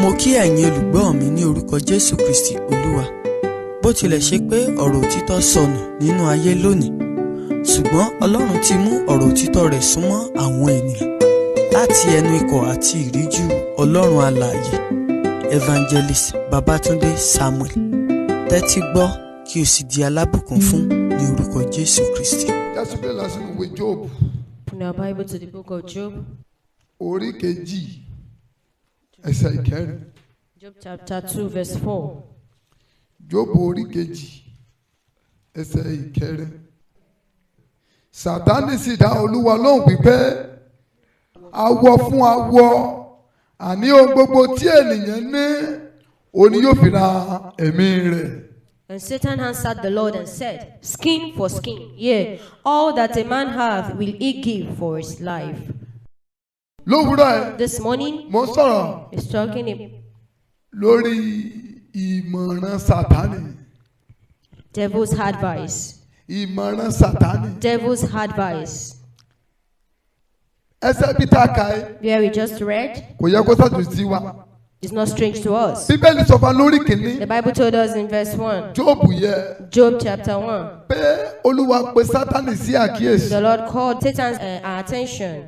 Mo kí ẹ̀yin olùgbọ́ mi ní orúkọ Jésù Kristi Olúwa. Bó tilẹ̀ ṣe pé ọ̀rọ̀ òtítọ́ sọnù nínú ayé lónìí, ṣùgbọ́n Ọlọ́run ti mú ọ̀rọ̀ òtítọ́ rẹ̀ súnmọ́ àwọn ènìyàn láti ẹnu ikọ̀ àti ìríjú Ọlọ́run alààyè Evangelist Babatunde Samuel. Tẹ́tí gbọ́ kí o sì di alábùkún fún ní orúkọ Jésù Kristi. Jésù bẹ́ẹ̀ lásìkò ìwé Job. Open our Bible to the book of Job. Orí kejì ẹsẹ̀ ìkẹrin. Job chapter 2 verse 4. Job orí kejì ẹsẹ̀ ìkẹrin. Sátánì sì dá Olúwa lóhùn wípé awọ fún awọ, àní ohun gbogbo tí ènìyàn ní òní yóò fi ra ẹ̀mí rẹ̀. And Satan answered the Lord and said, skin for skin, yea, all that a man hath will he give for his life. Lówùúrọ̀ ẹ̀, This morning, mo sọ̀rọ̀ he's talking lórí ìmọ̀ràn Sátánì. devil's advice. Ìmọ̀ràn Sátánì. Devil's advice. Ẹsẹ̀ bí tá a kà ẹ́ Where we just read, kò yẹ kó sàjò sí wa. is not strange to us. Bíbélì sọ fún wa lórí kìíní The Bible told us in verse 1, Jóòbù yẹ Job chapter 1, pé Olúwa pe Sátánì sí àkíyèsí the Lord called Satan's attention.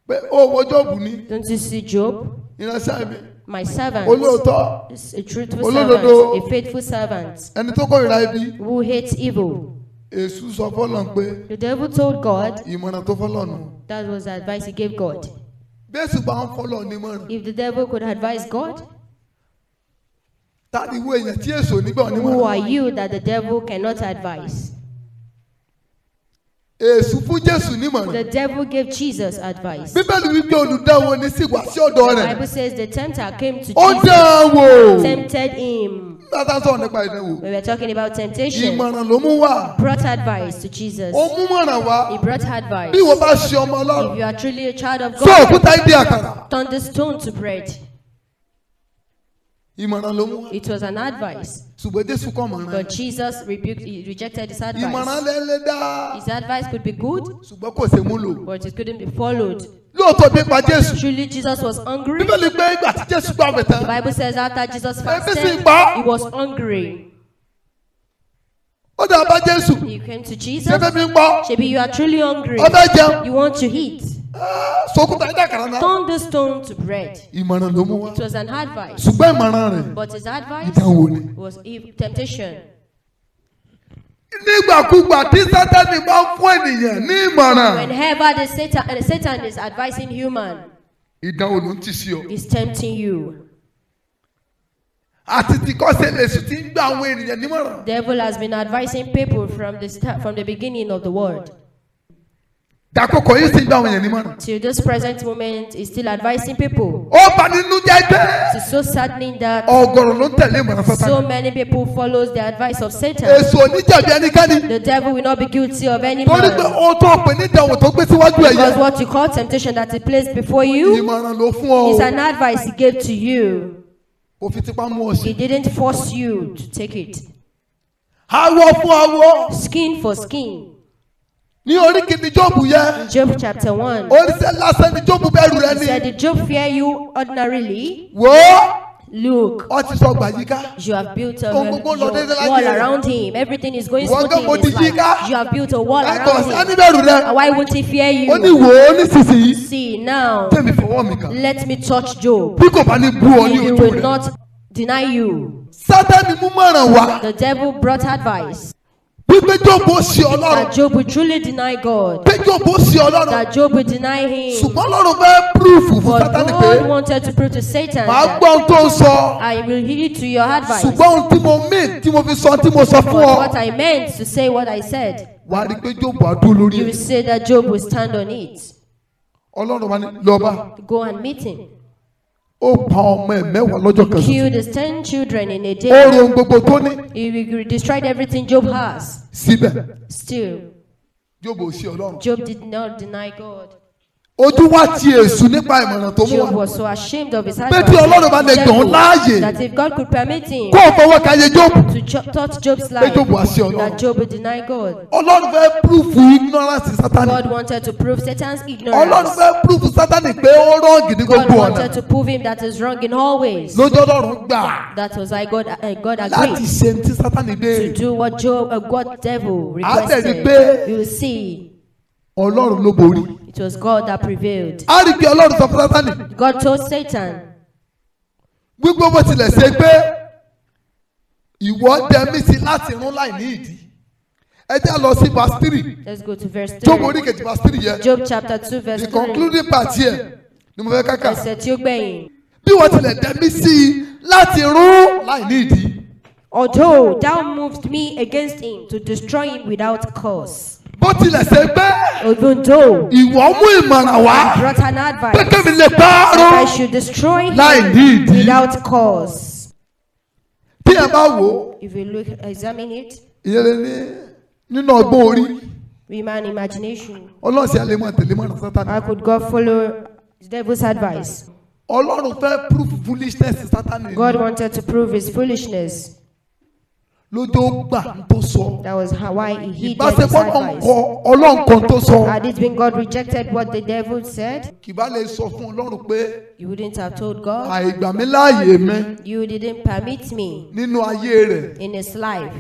pé ó wo Jóòbù ní Don't you see Job? ìránṣẹ́ mi My servant olóòótọ́ is a truthful Olódodo. servant, a faithful servant ẹni tó kórìíra ibi. who hates evil. Èṣù sọ fọ́lọ́run pé The devil told God, ìmọ̀ràn tó fọ́lọ́run. that was the advice he gave God. Bí Èṣù bá ń fọ́lọ́run ní mọ̀ràn, If the devil could advise God, ta ni wo èèyàn tí Èṣù nígbà ní who are mọ̀ràn? you that the devil cannot advise? Èṣù fún Jésù ní mọ̀ràn. The devil gave Jesus advice. Bíbélì wípé olùdáwọ̀ ní sí wá sí ọ̀dọ̀ The rẹ̀. Bible says the tempter came to Ó Jesus, dán wò. tempted him. Bàtà sọ̀rọ̀ nípa ìdánwò. We were talking about temptation. Ìmọ̀ràn ló mú wá. Brought advice to Jesus. Ó mú mọ̀ràn wá. He brought advice. Bí ìwọ bá ṣe ọmọ If Ọlọ́run, you are truly a child of sọ God, òkúta ìdí àkàrà. turn the stone to bread. Ìmọ̀ràn ló mú wá. It was an advice. Ṣùgbọ́n Jésù kọ́ mọ̀ràn. But Jesus he rejected his Ìmọ̀ràn advice. lẹ́lẹ́ dá. His advice could be good, Ṣùgbọ́n kò ṣe mú lò. but it couldn't be followed. Lóòótọ́ bí pa Jésù. Truly, Jesus was hungry. Bíbélì pé ìgbà tí Jésù gbà wẹ̀ The tán. Bible says after Jesus Ebi sì fasted, pa. he was hungry. Ó dá bá Jésù. He came to Jesus. Ṣé bẹ́ẹ̀ mi ń gbọ́? Maybe you are truly hungry. Ó fẹ́ jẹun. You want to eat. Sọkúta ìdí àkàrà náà. Turn the stone to bread. Ìmọ̀ràn ló mú wá. It was an advice. Ṣùgbọ́n ìmọ̀ràn rẹ̀. But his advice Ìdánwò ni. was temptation. Nígbàkúgbà tí Sátánì bá ń fún ènìyàn ní ìmọ̀ràn. Whenever the Satan is advising human, Ìdánwò ló ń tì sí ọ. he's tempting you. Àti tí kọ́sẹ̀ lèṣù ti ń gbà àwọn ènìyàn nímọ̀ràn. Devil has been advising people from the beginning of the world. Dàkókò yìí sì ń gbà àwọn ènìyàn nímọ̀ràn. Till this present moment, he's still advising people. Ó bá nínú jẹ́ pé It's so saddening that ọ̀gọ̀rọ̀ ló ń tẹ̀lé ìmọ̀ràn so Sátánì. many people follows the advice of Satan. Èṣù oníjàbí ẹnikẹ́ni. The devil will not be guilty of any Torí pé man. ó tó pè ní ìdánwò tó gbé síwájú ẹ̀ Because yẹn. what you call temptation that he placed before you Ìmọ̀ràn ló fún ọ. is an advice he gave to you. Ó fi tipá mú ọ sí. He didn't force you to take it. Awọ fún awọ. Skin for skin. Ní orí kìíní Jóòbù yẹ. Job chapter 1. Oríṣẹ́ lásán ni Jóòbù bẹ̀rù rẹ He said, ní. did Job fear you ordinarily? Wò ó. Look, Ó ti sọ gbàyíká. you have built a Ohun gbogbo lọ déédéé láyé wall rẹ̀. around him. Everything is going Wọ́n smoothly gbọ́ in his mo di yíká. life. You have built a wall Ẹ̀kọ́ around sani him. bẹ̀rù rẹ. And why won't he fear Ó ní you? wò ó nísinsìnyí. See now, Tẹ̀mí fọwọ́ mi kàn. let me touch Job. Bí kò bá ní bú ọ ní He ojú will rẹ̀. not deny you. Sátánì mú mọ̀ràn wá. The devil brought advice Wípé Jóòbù ó ṣe Ọlọ́run. that Job would truly deny God, Pé Jóòbù ó ṣe Ọlọ́run. that Job would deny him. Ṣùgbọ́n Ọlọ́run fẹ́ púrúfù fún But Sátánì God pé wanted to prove to Satan màá that gbọ́ ohun tó ń sọ. I will heed to your advice. Ṣùgbọ́n ohun tí mo mí tí mo fi sọ tí mo sọ fún But ọ. what I meant to say, what I said, Wàá rí i pé Jóòbù á dúró lórí you will ẹ̀. say that Job will stand on it. Ọlọ́run wá ní lọ́ba. Go and meet him. Ó pa ọmọ ẹ̀ mẹ́wàá lọ́jọ́ kan. Killed his 10 children in a Ó day. ro ohun gbogbo tó ní. He destroyed everything Job has. Síbẹ̀ Still, Jóòbù ò ṣe Ọlọ́run. Job did not deny God. ojú wa ti èṣù nípa ìmọ̀ràn tó mú Job wa. was so ashamed of his pé tí Ọlọ́run bá lè gbà ọ́ láàyè that if God could permit him kó o fọwọ́ káyé Jóòbù to touch Job's pé life, Jóòbù wá sí Ọlọ́run. that Job would deny God. Ọlọ́run fẹ́ púrúfù ignorance Sátánì. God wanted to prove Satan's Ọlọ́run ignorance. fẹ́ púrúfù Sátánì pé ó rọ́ọ̀gì ní God gbogbo wanted ọ̀nà. to prove him that is wrong in all ways. lójú Ọlọ́run gbà That was why God láti agreed ṣe ní tí Sátánì to béèrè. do what God devil Á tẹ̀lé requested. pé You will see Ọlọ́run ló borí. it was God that prevailed. á rí i pé Ọlọ́run sọ fún Sátánì God told Satan, gbogbo bó tilẹ̀ ṣe pé ìwọ dẹ mí sí láti rún láì ní ìdí. ẹ jẹ́ lọ sí verse 3. let's go to verse Job 3. orí kejì verse 3 yẹn. Job chapter 2 verse the 3. concluding part yẹn ni mo fẹ́ kákà. Ẹsẹ̀ tí ó gbẹ̀yìn. bí wọ́n tilẹ̀ dẹ mí sí i láti rún láì ní ìdí. Although thou moved me against him to destroy him without cause. bó tilẹ̀ ṣe pé Even though ìwọ mú ìmọ̀ràn wá I brought an pé advice kébì lè bá that I rún should destroy láì ní him ìdí. without cause. tí ẹ bá wò ó If you look, examine it, ìyẹn lè ní nínú ọgbọ́n orí with man imagination, ọlọ́sìn alẹ́ máa tẹ̀lé mọ́ra Sátánì. how could God follow the devil's advice? Ọlọ́run fẹ́ proof foolishness Sátánì. God wanted to prove his foolishness. lójó gbà ń tó sọ. That was how why he heeded his ìbáṣepọ̀ advice. Ọlọ́run kan tó sọ. Had it been God rejected what the devil said, kì bá lè sọ fún Ọlọ́run pé you wouldn't have told God. àìgbà mi láàyè mi You didn't permit me nínú ayé rẹ̀ in his life.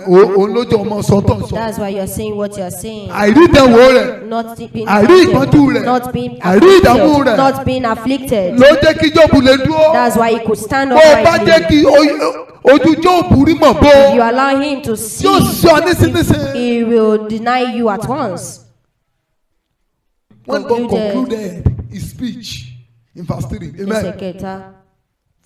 òun lójó ọmọ sọ́tọ̀ sọ. That's why you're saying what you're saying. àìrídẹ̀wò rẹ̀ Not being àìrí ìpọ́njú rẹ̀ not being àìrí ìdààmú afflicted, rẹ̀ not being afflicted. ló jẹ́ kí Jóòbù lè dúró. That's why he could stand bó o bá jẹ́ uprightly. kí ojú Jóòbù rí mọ̀ bó If you allow him to see, yóò sọ nísinsìnyí. he will deny you at once. When God concluded his speech in verse 3, Ẹsẹ̀ amen. kẹta.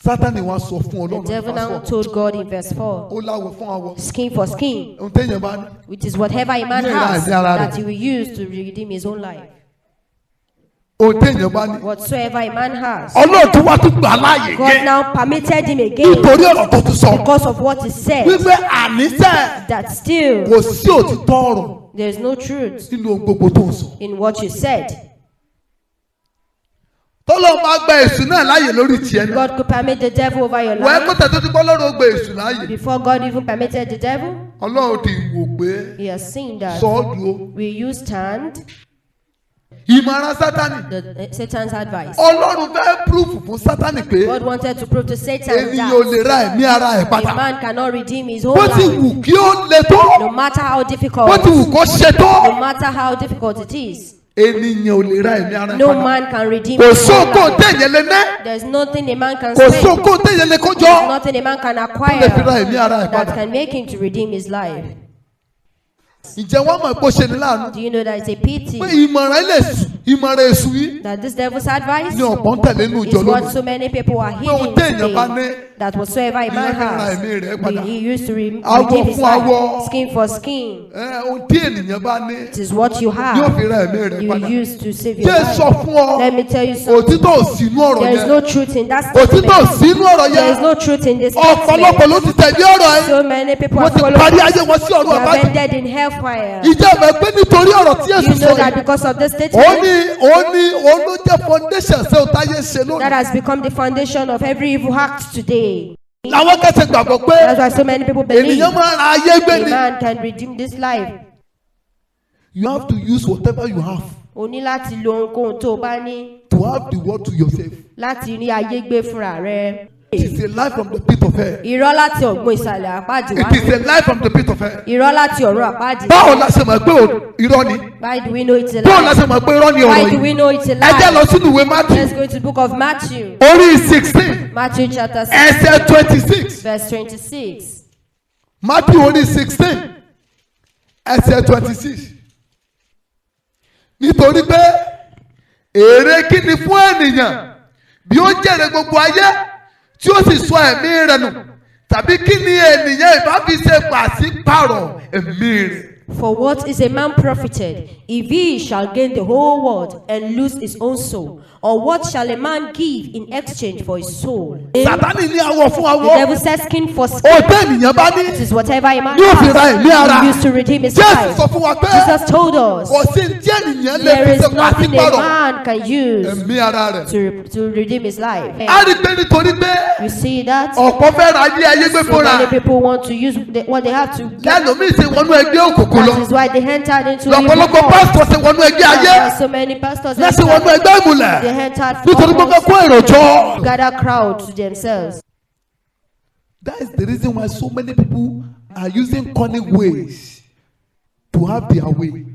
Sátánì wá sọ fún The Ọlọ́run devil now verse 4. told God in verse 4, Ó láwọ̀ fún àwọ̀. skin for skin, Ohun téèyàn bá ní. which is whatever a man Yeah, has yeah, yeah. that he will use to redeem his own life. Ohun téèyàn bá ní. Whatsoever a man has. Ọlọ́run tó wá tún gbà láàyè God gé. now permitted him again Nítorí ọ̀rọ̀ tó tún sọ. because of what he said, Wípé àníṣe that still kò sí òtítọ́ ọ̀rọ̀ there is no truth nínú ohun gbogbo tó ń sọ. in what you said. Tọ́lọ́ máa gba èṣù náà láàyè lórí tiẹ̀ náà. God could permit the devil over your Wẹ́ẹ́ kó life tẹ̀ tó ti pọ́ lọ́rùn ó gba èṣù láàyè. before God even permitted the devil. Ọlọ́run ti wò pé He has seen that. sọ ọ́ dúró. Will you stand Ìmọ̀ràn Sátánì. Satan's advice? Ọlọ́run fẹ́ púrúfù fún Sátánì pé God wanted to prove to Satan ènìyàn ò lè that ra ẹ̀mí ara ẹ̀ a padà. man cannot redeem his own Bó ti life. wù kí ó le tó. No matter how Bó difficult, ti wù kó ṣe tó. no matter how difficult it is, Ènìyàn ò lè ra ẹ̀mí ara ẹ̀ no padà. man can redeem Kò his own sóko life. téèyàn lè ná. There's nothing a man can Kò spend. sóko téèyàn lè kó There's jọ. nothing a man can Tó acquire lè fi ra ẹ̀mí ara ẹ̀ that padà. can make him to redeem his life. Ǹjẹ́ wọ́n mọ̀ pé ó ṣe ní láàánú? Do you know that it's a pity Pé ìmọ̀ràn èṣù yìí that this devil's advice ni ọ̀pọ̀ ń tẹ̀lé nínú ìjọ is what lónìí. so many people are Pé ohun heeding téèyàn bá ní today? That whatsoever a man ìyẹn fi ra has, ẹ̀mí rẹ̀ padà. he used to Awọ redeem his fún awọ. life, skin for skin. Ohun tí ènìyàn bá ní It is what you yóò fi have ra ẹ̀mí rẹ̀ you padà. use to save your Jẹ́ sọ life. fún ọ. Let me tell you something. Òtítọ́ ò sí inú ọ̀rọ̀ There is yẹn. no truth in that Òtítọ́ ò statement. sí inú ọ̀rọ̀ There is yẹn. no truth in this Ọ̀pọ̀lọpọ̀ statement. ló ti tẹ̀lé ọ̀rọ̀ yẹn. So many people Wọ́n have ti followed parí it. ayé wọn sí They ọ̀run have àbájá. ended in hellfire. Ìjẹ́ ìmọ̀ pé nítorí ọ̀rọ̀ tí You Èṣù know sọ that yìí. because of this Ó statement, ló jẹ́ foundation ṣé o táyé ṣe lónìí. that has become the foundation of every evil act today. Làwọn kẹsẹ̀ gbàgbọ́ pé That's why so many people believe ènìyàn máa ń ra ayé gbé a ni. man can redeem this life. You have to use whatever you have O ní láti lo ohunkóhun tó o bá ní to have the word to yourself. láti rí ayé gbé fúnra rẹ. It is a life from the pit of hell. Irọ́ láti ọ̀gbun ìsàlẹ̀ àpáàdì wá. It is a life from the pit of hell. Irọ́ láti ọ̀run àpáàdì. Báwo la ṣe mọ̀ pé irọ́ ni? Why do we know it's a Báwo la lie? ṣe mọ̀ pé irọ́ ni Why ọ̀rọ̀ do we yìí? know it's a Ẹ jẹ́ lọ lie? sínú ìwé Matthew. Let's go to the book of Matthew. Orí 16 Matthew chapter 6 ẹsẹ̀ 26. verse 26. Matthew orí 16 ẹsẹ̀ 26. Nítorí pé èrè kí ni fún ènìyàn bí ó jèrè gbogbo ayé tí ó sì sọ ẹ̀mí rẹ̀ nù tàbí kí ni ènìyàn ìbá fi ṣe pàṣípàrọ̀ ẹ̀mí rẹ̀. For what is a man profited If he shall gain the whole world and lose his own soul, or what shall a man give in exchange for his soul? Sátánì ní awọ fún The awọ. devil says skin for skin. Ọ̀tẹ̀ ènìyàn bá ní. It is whatever a man Yóò fi ra ẹ̀mí ara. has, he used to redeem his Jésù life. sọ fún wa pé Jesus told us kò sí ní tí ènìyàn lè there fi is ṣe nothing a pàṣípàrọ̀ man can use ẹ̀mí ara rẹ̀. to redeem his life. A rí pé nítorí pé You see that? ọ̀pọ̀ fẹ́ ra ilé ayé gbé So fúnra. many people want to use what they have to get. Lẹ́lòmíì ṣe wọnú ẹgbẹ́ òkùnkùn lọ. That is why they entered into evil Lọ́pọ̀lọpọ̀ cult. pásítọ̀ ṣe wọnú ẹgbẹ́ ayé. That's why so many pastors Lẹ́sìn wọnú entered, ẹgbẹ́ ìmùlẹ̀. they entered Nítorí pé wọ́n kó èrò jọ. gather crowd to themselves. That is the reason why so many people are using cunning ways to have their way.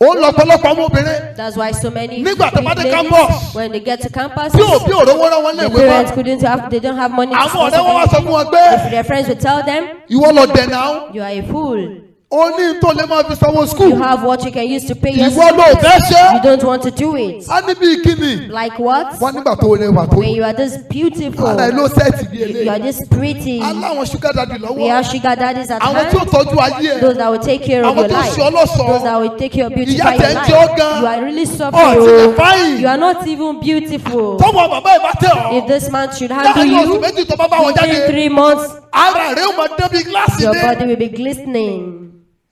Ó lọ́pọ̀lọpọ̀ àwọn obìnrin. That's why so many Nígbà tó bá dé ladies, campus. when they get to campus, Tí òbí òrówó rán wọn the léèwé parents mọ́. they don't have money to Àwọn sponsor ọ̀rẹ́ wọn wá sọ them. fún wọn pé If their friends will tell them, ìwọ lọ dẹ̀ náà. you are a fool. Ó ní tó lè máa fi sanwó You skul. have what you can use to pay your Ìwọ school ló fees. fẹ́ ṣe. You don't want to do it. A ní bí kíni. Like what? Wọ́n nígbà tó rẹwà tó. When you are this beautiful, Ara ẹ̀ ló sẹ́ẹ̀tì bí you are eléyìí. this pretty, Aláwọn sugar daddy we lọ́wọ́. have sugar daddies at Àwọn tí ó hand. tọ́jú ayé ẹ̀. Those that will take care of Àwọn your tó life. ṣe ọlọ́ṣọ̀ọ́. Those that will take care of beauty Ìyá by tẹ̀ your ń jẹ́ ọ́ life. gan. You are really Ọ̀ suffering. ti lè Oh. fáyìn. You are not even beautiful. Tọ́wọ́ bàbá ẹ̀ bá tẹ̀ ọ́. If this man should handle Láàárín oṣù you, méjì tó bá bá wọn within jáde. 3 months, Ara rẹ̀ ó máa dán bí gíláàsì your ní. body will be glistening.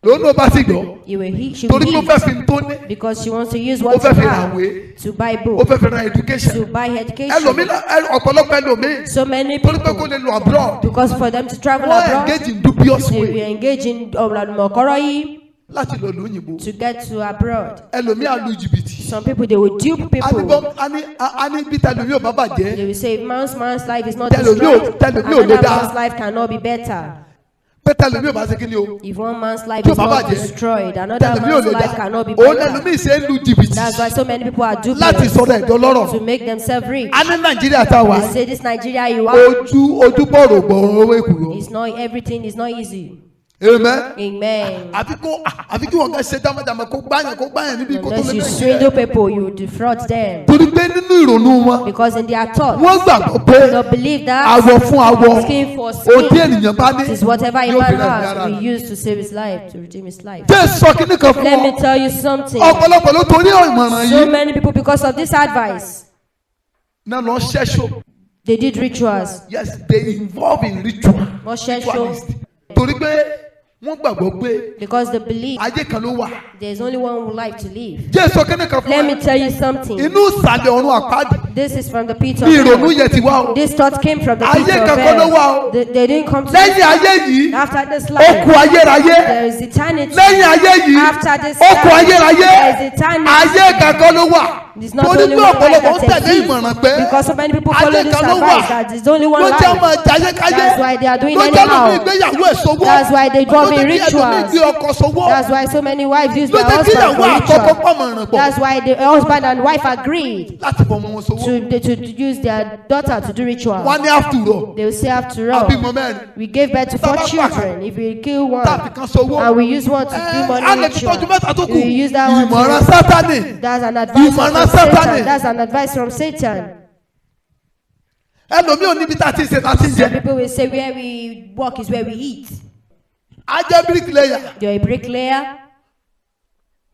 Lónú bá sì gbọ́. You will heat, she Torí will ló fẹ́ fi heat tó ní. because she wants to use Ó what fẹ́ she fi ra has ìwé. to buy Ó books, fẹ́ fi ra education. to buy education. Ọ̀pọ̀lọpọ̀ ẹlòmíì. So many Torí pé kó people, lè lọ abroad. because for them to travel Wọ́n abroad, engage in dubious they will way. engage in mokoroyi Láti lọ lu òyìnbó. to get to abroad. Ẹlòmíì á lu jìbìtì. Some people, they will dupe people. A ní bí tẹlifí ò bá bàjẹ́. They will say, man's life is not Tell me, destroyed. tell me, Another Oda. man's life cannot be better. Pé tẹlifí ò bá ṣe kí ni o. If one man's life Tí ò is bá not bàjẹ́. destroyed, another Tẹlifí ò man's lè life dá. cannot be Òun better. ẹlòmíì ṣe ń lu jìbìtì. That's why so many people are Láti dubious sọ̀rọ̀ ẹ̀dọ́ lọ́rọ̀. to make themselves rich. A ní Nàìjíríà tá a wà. They say this Nigeria you are, Ojú bọ̀rọ̀ gbọ̀rọ̀ owó èkùrọ̀. it's not everything is not easy. Amen. Amen. Àfi kí wọ́n kẹ́ ṣe dámọ̀dàmọ̀ kó gbáyàn níbi kó tó Unless lé you Nàìjíríà. swindle people, you defraud them. Torí pé nínú ìrònú wọn, Because in their thoughts, wọ́n gbàgbọ́ pé they believe that awọ fún awọ, skin for òdí skin ènìyàn bá ní is whatever a yóò man fi rẹ̀ ní ara has, rẹ̀. we use to save his life, to redeem his life. Jẹ́ sọ kíní kan fún Let me ọ. tell you something. Ọ̀pọ̀lọpọ̀ ló torí ìmọ̀ràn So yìí many people, because of this advice, náà lọ ṣẹ́ṣọ. they did rituals. Yes, they involve in ritual. Wọ́n ṣẹ́ṣọ́ Ritualist. Torí pé wọ́n gbàgbọ́ pé because they believe ayé kan ló wà. there's only one life to live. Jẹ́ sọ kíní kan fún Let me ọ. tell you something. Inú ìsàlẹ̀ ọ̀run àpáàdì This is from the pit of ní ìrònú hell. yẹn ti wá o. This thought came from the pit Ayé of kankan ló wà o. hell. They didn't come to Lẹ́yìn ayé yìí, after this ó life. kù ayérayé. There is eternity. Lẹ́yìn ayé yìí, After this ó kù life, ayérayé. there is eternity. Ayé kankan ló wà. It's not Torí only pé one life ọ̀pọ̀lọpọ̀ ń that tẹ̀lé ìmọ̀ràn pé exists. Because so many people follow ayé this kan ló advice wà. that there's only one Ló jẹ́ life. ọmọ jayékáyé. That's why they are doing Ló jẹ́ anyhow. lómi ìgbéyàwó ẹ̀ sowó. That's why they go Ló in jẹ́ kí ẹlòmíì rituals. gbé ọkọ sowó. That's why so many wives use Ló their jẹ́ kí husband ìyàwó for àkọ́kọ́ ritual. pọ̀mọ̀ràn pọ̀ That's why the husband and wife agreed láti fọmọ wọn sowó. to use their daughter to do ritual. Wọ́n ní after all. They will say after all, Àbímọ mẹ́rin. we gave birth to 4 Tábà children. If we kill one Tàbí kan sowó. and we use one to do A money lè fi tọ́jú ritual, mẹ́ta tó kù. we use that one Ìmọ̀ràn to, Sátánì. that's an advice from Ìmọ̀ràn Sátánì. Satan. That's an advice from Satan. Ẹlòmíì ò níbi tá a ti ṣe tá a ti ń Some jẹ. people will say where we work is where we eat. A jẹ́ bricklayer. You're a bricklayer.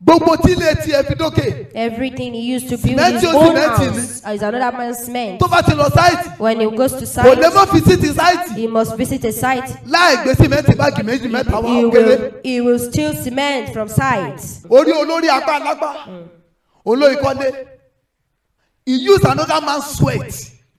Gbogbo tí ilé tiẹ̀ fi dókè. Everything he used to build Cement his o, own cement house is another man's cement. Tó bá ti lọ sáìtì. When he goes to Kò lè site, mọ́ fi sí ti sáìtì. he must visit a site. Láì gbé sìmẹ́ntì báàgì méjì mẹ́ta wá kéré. He will steal cement from sites. Orí olórí apá alágbá. Olórí kọ́lé. He used another man's sweat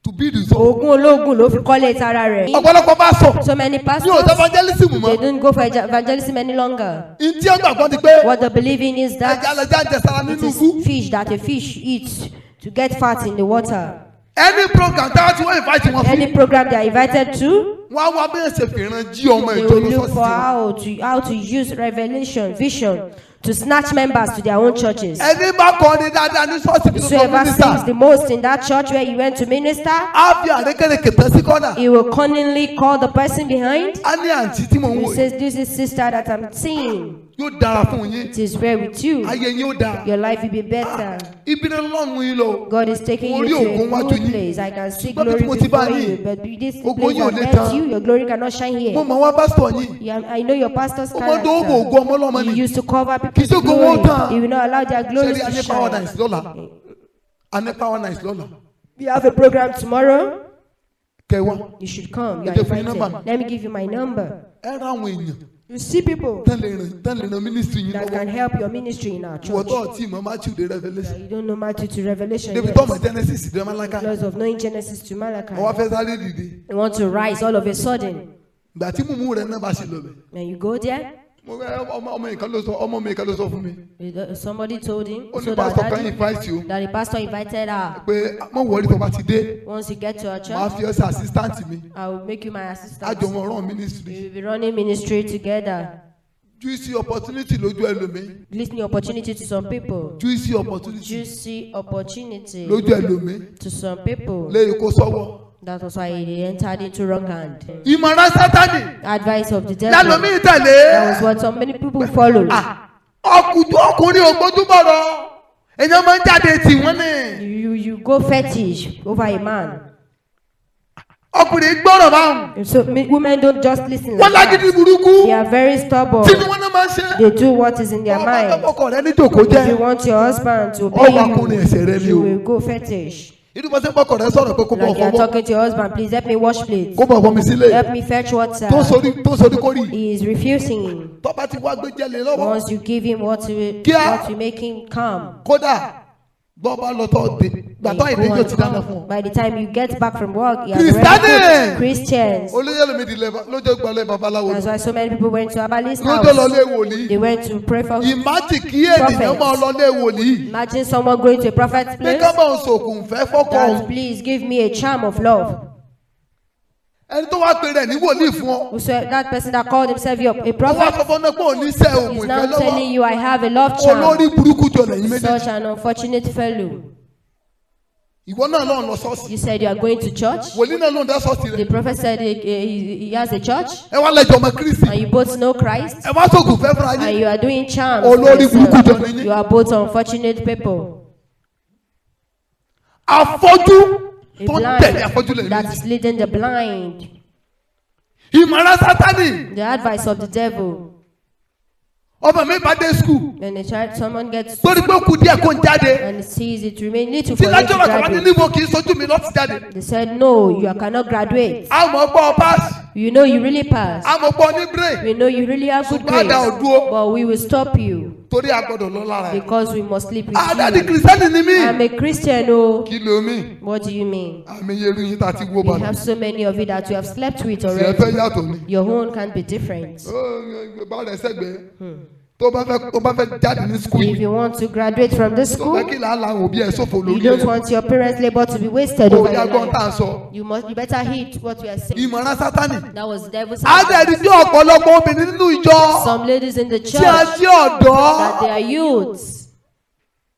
to build his own. Ogun ológun ló fi kọ́lé tara rẹ̀. Ọ̀pọ̀lọpọ̀ bá sọ. So many Ní pastors, òtẹ́ evangelism they mọ́. don't go for evangelism any longer. Ìdí ọgbàgbọ́ ni pé What they believe in is ẹja that lẹja ń jẹsàrà it nínú is ikú. fish that a fish eats to get fat in the water. Any program táwọn tí wọ́n invite wọn Any fún. program they are invited to, Wọ́n á wá bẹ́ẹ̀ ṣe fìràn jí ọmọ they ìjọ will lọ look for sọ́sì. how to use revelation, vision to snatch members to their own churches. Ẹni bá kọrin dáadáa ní sọ́ọ̀sì bí tó Whoever sings mínísítà. the most in that church where you went to minister, Á fi àrékèrèkè tẹ́ sí kọ́nà. he will cunningly call the person behind. Á ní àǹtí tí mò ń He wò yìí. says, "This is sister that I'm seeing." yóò dára fún yín. It is well with you. Ayé yín ó dára. Your life will be better. Ibi náà lọ́run yín lọ. God is taking you to a good place. I can see glory before you, but this place has met you. Your glory cannot shine here. Mo mọ̀ wá pásítọ̀ yín. Yeah, I know your pastor's Ọmọ tó wò ògo ọmọ ọlọ́mọ character. ni. He used to cover Kì í people's ṣe ògo wọn glory. tán. He will not allow their glory Ṣé to rí Ané Power Night shine. lọ́la? Ané Power Night lọ́la. We have a program tomorrow. Kẹwàá. You should come. You Ẹ are jẹ́ fún yín nọ́mbà invited. Let me give you my number. Ẹ ra àwọn èèyàn. You see people Tán lè ràn ministry yín that can lọ́wọ́. help your ministry in our Ìwọ church. tó ọtí ìmọ̀ Matthew de Revelation. You don't know Matthew to Revelation Débi yet. tó ọmọ Genesis de Malaka. Because of knowing Genesis to Malachi. Ọwọ́ fẹ́ sáré dìde. You want to rise all of a sudden. Ìgbà tí mùmú rẹ̀ náà bá ṣe lọ bẹ̀. When you go there, Mo fẹ́ ọmọ mi kan ló sọ fún mi. somebody told him Ó ní so that, pásítọ̀ kan invite you. that the pastor invited her. Pé mo wọrí tó bá ti dé. Once you get to our Màá church, fi ọ́ sí assistant mi. I will make you my assistant. Àjọ wọn rán ministry. We will be running ministry together. Juicy opportunity lójú ẹlòmíì. Listening opportunity to some people. Juicy opportunity Juicy opportunity lójú ẹlòmíì. to some people. Lẹ́yìn kó sọ́wọ́. That was why they entered into wrong hand. Ìmọ̀ràn Sátánì. Advice of the devil. Lálòmíì tẹ̀lé. That was what so many people follow. Ọkùnrin ògbójúbọ̀rọ̀. Èèyàn máa ń jáde tì wọ́n ní. You go fetish over a man. Ọkùnrin gbọ́rọ̀ báwọn. So women don't just listen Wọ́n like lágídí that. burúkú. They are very stubborn. Tí ni wọ́n náà máa ń ṣe. They do what is in their mind. Ọkọ rẹ ní jòkó If you jẹ́. want your husband to Ọwọ́ akùnrin ẹ̀sẹ̀ rẹ obey ni you, o. you will go fetish. Irú bá ṣe ń bọ́kọ̀ rẹ sọ̀rọ̀ pé kó bọ̀ Like you are fọwọ́. talking to your husband, please help me wash plates. Kó bọ̀ fọmi sílẹ̀. Help me fetch water. Tó sórí kórì. He is refusing. Tó bá ti wá gbé jẹ́lẹ̀ lọ́wọ́. Once you give him what will make him calm. Kódà bọ́ bá lọ tọ́ dé. Gbàtọ́ Then ìdí go yóò and ti dáná come. fún ọ. By the time you get back from work, he has Christianity! already cooked. Christians. Olóyèlómi di lójó gbalẹ̀ babaláwo. That's why so many people went to Abali's Lójó lọ house. lé wòlíì. They went to pray for. Ìmájì kí ènìyàn máa lọ lé wòlíì. Imagine someone going to a prophet's Pé place. ká máa sòkùn fẹ́ fọ́kọ̀ That òun. please give me a charm of love. Ẹni tó wá pe rẹ̀ ní wòlíì fún ọ. So that person that called himself a Ó wá prophet sọ fún ọ pé òní sẹ́ ògùn is ìfẹ́ now lọ́wọ́. telling you I have a love Olórí charm. burúkú jọ lẹ́yìn méjèèjì. Such an unfortunate fellow. Ìwọ náà lọ́n lọ sọ́ọ̀sì. You said you are going to church. Wòlíì náà ló ń dá sọ́ọ̀sì The rẹ̀. prophet said he has a church, Ẹ wá lẹ́jọ́ ọmọ Kristi. and you both know Christ, Ẹ wá sókùn fẹ́ fúnra and yín. you are doing charms. for Olórí burúkú yourself. jọ nìyí. You are both unfortunate people. Afọ́jú A tó ń tẹ̀lé afọ́jú blind lẹ́yìn that méjì. is leading the blind. Ìmọ̀ràn Sátánì. The advice of the devil. Ọmọ mi bá dé skul. When a child, someone gets Torí pé ó kù díẹ̀ kó ń jáde. and sees it remain little Tí for you to lájọ́ lọ́kàn wá ní graduate. níbo kì í sojú mi láti jáde. They said, no, you cannot graduate. Àmọ́ gbọ́ pass. You know you really passed. Àmọ́ gbọ́ ní break. We know you really have good Ṣùgbọ́n àdá grades. òdúró. But we will stop you Torí a gbọ́dọ̀ lọ lára ẹ̀. because we must sleep with Àdádi you. Kìrìsìtẹ́nì ni mí. I'm a Christian, oh. Kí ló mi? What do you mean? Àmì iye irú yín tá a ti wó We balẹ̀. have so many of you that you have slept with Ṣé ẹ already. fẹ́ yàtọ̀ ni? Your own can be different. Bá rẹ̀ sẹ́gbẹ̀ẹ́. Tó bá fẹ́ jáde ní skul. If you want to graduate from this Tó fẹ́ school, kí làálàá àwọn òbí ẹ̀ sófo you lórí don't ẹ̀. want your parents' labor to be wasted Ó over yá your gbọ́n tá life. a sọ. You better heed what we are saying. Ìmọ̀ràn Sátánì. That was the devil's Adẹ̀rí advice. bí ọ̀pọ̀lọpọ̀ obìnrin nínú ìjọ. Some ladies in the Tí a church jẹ́ ọ̀dọ́. that they are youths,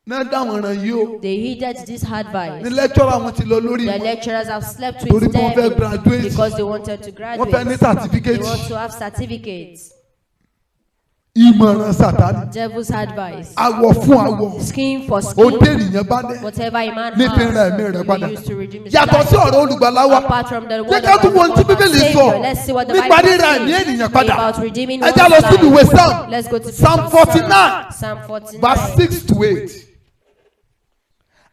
Náà dáwọn ọ̀ràn yìí o. they heeded this advice. Ní lẹ́kítọ́rà wọn ti lọ lórí The wọn. lecturers have slept Torí with pé wọ́n fẹ́ them graduate. because they wanted to Wọ́n fẹ́ ní graduate. They certificate. want to have certificates. Ìmọ̀ràn Sátánì. Devil's advice. Àwọ̀ fún àwọ̀. Skin for Ó skin. dé ènìyàn bá dé. Whatever a man Ní fi ra ẹ̀mí rẹ̀ has, padà. he used to redeem his Yàtọ̀ sí life. ọ̀rọ̀ olùgbàlà wa. Apart from the Jẹ́ word ká of tún wo ohun tí God, Bíbélì Savior, sọ. let's see what the Nípa Bible ríra ẹ̀mí says ènìyàn padà. about redeeming Ẹ one's já lọ sí ìwé life. Psalm. Let's go to Psalm Psalm 49. Psalm 49. Verse 6 to 8.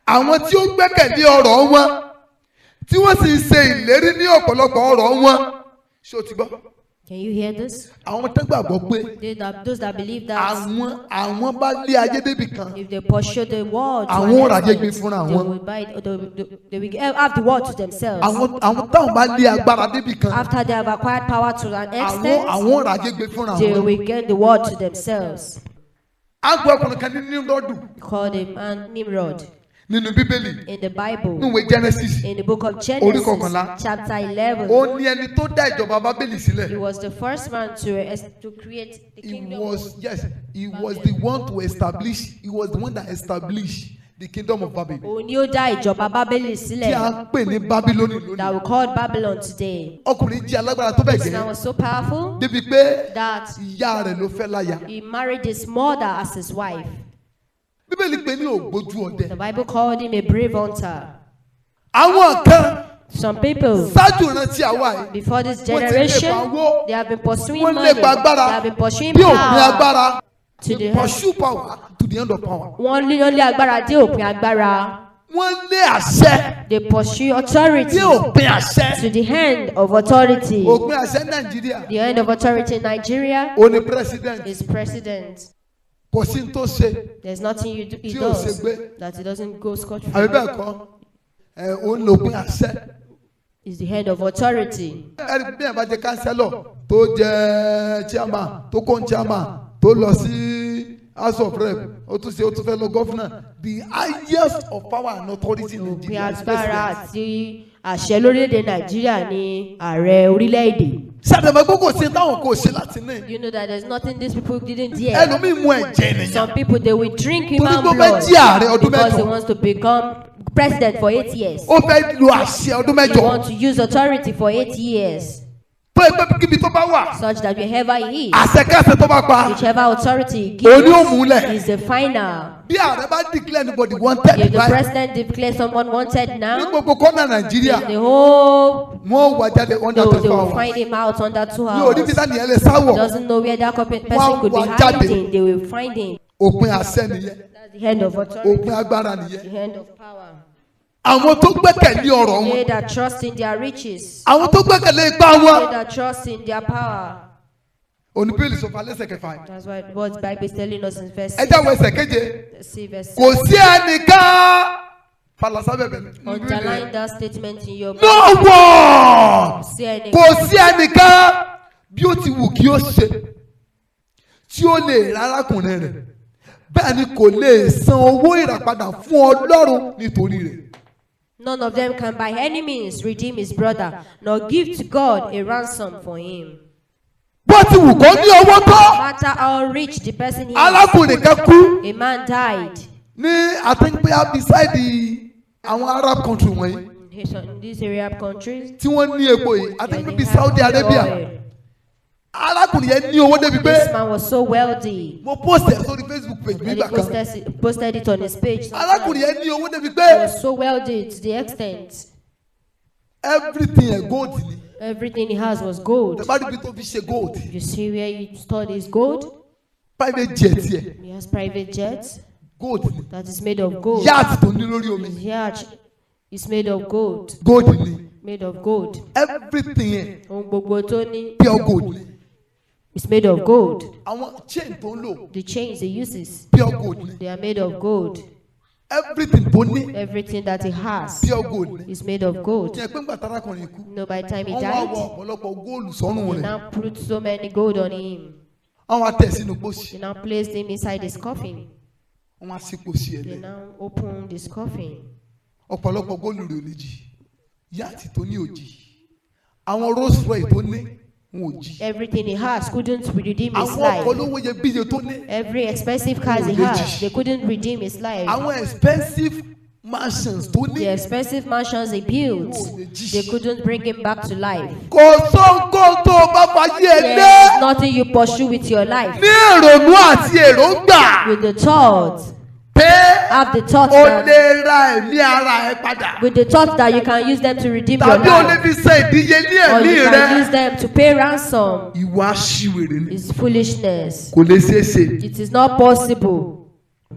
Àwọn tí ó gbẹ́kẹ̀lé ọ̀rọ̀ wọn tí wọ́n sì ń ṣe ìlérí ní ọ̀pọ̀lọpọ̀ ọ̀rọ̀ wọn. Ṣé o ti gbọ́? Can you hear this? Àwọn tó gbàgbọ́ pé Those that believe that àwọn bá lé ayé débì kan. if they pursue the world to Àwọn an ò ràjẹ́ gbé extent, fúnra they wọn. will buy it, they will have the world to themselves. Àwọn táwọn bá lé agbára débì kan. After they have acquired power to an extent, Àwọn ò ràjẹ́ gbé fúnra they wọn. will get the world to themselves. Àgbẹ̀ ọkùnrin kan ní Nímúrọ́dù Called a man Nimrod nínú Bíbélì. in the Bible. Nínú ìwé Genesis. In the book of Orí Genesis, kọkànlá. chapter 11, Ó ní ẹni tó dá ìjọba Bábélì sílẹ̀. he was the first man to create the He kingdom. was the one to establish. He was the one that established the kingdom of Babylon. Òun ni ó dá ìjọba Bábélì Tí sílẹ̀. a ń pè ní Bábílónì That lónìí. we call Babylon today. Ọkùnrin jẹ́ alágbára tó bẹ̀ This man gẹ́. was so powerful Débi pé that ìyá rẹ̀ ló fẹ́ láya. he married his mother as his wife. Bíbélì pè ní ògbójú The ọdẹ. Bible called him a brave hunter. Àwọn kan Some people, ṣáájú ìrántí àwa yìí. before this Wọ́n ti lè generation, pawó. they have been pursuing Wọ́n money. lè gba agbára. They have been pursuing Bí òpin power agbára. to the end. Pursue power to the end of power. Wọ́n lé agbára dé òpin agbára. Wọ́n lé àṣẹ. They pursue authority Dé òpin àṣẹ. to the end of authority. Òpin àṣẹ Nàìjíríà. The end of authority in Nigeria Ó ní president. is president. Kò sí ní tó ṣe. There's nothing he Tí ò ṣe does gbé. that he doesn't go scot-free. Àbí bẹ́ẹ̀ kọ́? Ó ń lo òpin àṣẹ. Is the head of authority. Ẹni bí ẹ̀ bá jẹ́ kánsẹ́lọ̀ tó jẹ́ chairman tó kó ń chairman tó lọ sí House of Rep ó tún fẹ́ lọ governor. The highest of power and authority in Òpin Nigeria is agbára president. àti àṣẹ lórílẹ̀‐èdè Nàìjíríà ni ààrẹ orílẹ̀‐èdè. Ṣàdàmọ́ gbogbo ṣe táwọn kò ṣe láti ní. You know that there's nothing these people didn't hear. Ẹlòmíì mú ẹ̀jẹ̀ ènìyàn. Some people, they will drink Torí human pé ó fẹ́ blood jí ààrẹ ọdún because he mẹ́jọ. wants to become president for 8 years. Ó fẹ́ lo àṣẹ ọdún He mẹ́jọ. wants to use authority for 8 years, Tó ẹgbẹ́ kíbi tó bá wà. such that wherever he is, Àṣẹkáṣẹ tó bá pa. whichever authority he Òní ò gives múlẹ̀. is the final. Bí ààrẹ bá declare anybody wanted If the báyìí. president declares someone wanted Ní now, gbogbo kọ́nà Nàìjíríà. the whole Wọ́n wà jáde under they 24 will hours. find him out under 2 Ní orí hours. bí sáà nìyẹn lè sáwọ̀. Doesn't know where that person Wọ́n could be wá jáde. hiding. They will find him. Òpin àṣẹ nìyẹn. That's the end of authority, Òpin agbára nìyẹn. the end of power. Àwọn tó gbẹ́kẹ̀lé ọ̀rọ̀ wọn. They that trust in their riches, Àwọn tó gbẹ́kẹ̀lé ipá they wọn. that trust in their power. Oníbílì sọ̀fà lẹ́sẹ̀ kẹfà yìí. That's what the Bible is telling us in verse Ẹ jáwọ́ ẹsẹ̀ keje. Let's see verse Kò sí ẹnìkan. Falasa bẹ̀bẹ̀. Underline that statement in your No one. See any Kò sí ẹnìkan bí ó ti wù kí ó ṣe tí ó lè ra arákùnrin rẹ̀. Bẹ́ẹ̀ ni kò lè san owó ìràpadà fún Ọlọ́run nítorí rẹ̀. None of them can by any means redeem his brother, nor give to God a ransom for him. Bó ti wù kó ní owó No tó. matter how rich the person is, Arákùnrin kan kú a man died. ní àtẹ̀pẹ́ beside àwọn Arab country wọ̀nyí In these Arab countries, tí wọ́n ní epo yìí where àtẹ̀pẹ́ they bíi have Saudi Arabia. oil. Arákùnrin yẹn ní owó débi This pé man was so wealthy, mo post ẹ̀ sórí Facebook page mi and he gbà kan. posted it on his page. Arákùnrin yẹn ní owó débi He pé was so wealthy to the extent everything ẹ̀ gold ni. everything he has was gold. Tẹ̀bá níbi tó fi ṣe gold. You see where he stored his gold? Private jet yẹ He has private jets gold ni. that is made of gold. Yacht tó ní lórí omi His yacht is made of gold. gold ni. Made of gold. Everything yẹn Ohun gbogbo tó ní pure gold ni. is made of gold. Àwọn chain tó ń lò The chains he uses, pure gold ni. they are made of gold. Everything tó ní Everything that he has pure gold ni. is made of gold. Tiẹ̀ pé ńgbà tárákùnrin kú. No, by the time he Wọ́n wá died, wọ ọ̀pọ̀lọpọ̀ góòlù sọ́rùn they rẹ̀. now put so many gold on him. Wọ́n wá tẹ̀ sínú pósí. They now placed him inside his coffin. Wọ́n wá sí pósí ẹ̀ They lẹ̀. now opened his coffin. Ọ̀pọ̀lọpọ̀ góòlù rẹ̀ ò lè jì. Yáàtì tó ní òjì. Àwọn Rolls Royce tó ní wọn ò jì. Everything he has couldn't redeem his Àwọn life. ọkọ̀ olówó iyebíye tó ní. Every expensive cars he has, they couldn't redeem his life. Àwọn expensive mansions tó The ní. expensive mansions he built, they couldn't bring him back to life. Kò sóńgó tó o bá fayé ẹ There lé. is nothing you pursue with your life. Ní èrònú àti èròǹgbà With the thought, pé have the thought o that, lè ra ẹ̀mí ara ẹ padà. with the thought that you can use them to redeem your Tàbí o lè life, fi ṣe ìdíyelé or ẹ̀mí you rẹ. can use them to pay ransom, Ìwà aṣiwèrè ni. is foolishness. Kò lè ṣeé ṣe. It is not possible.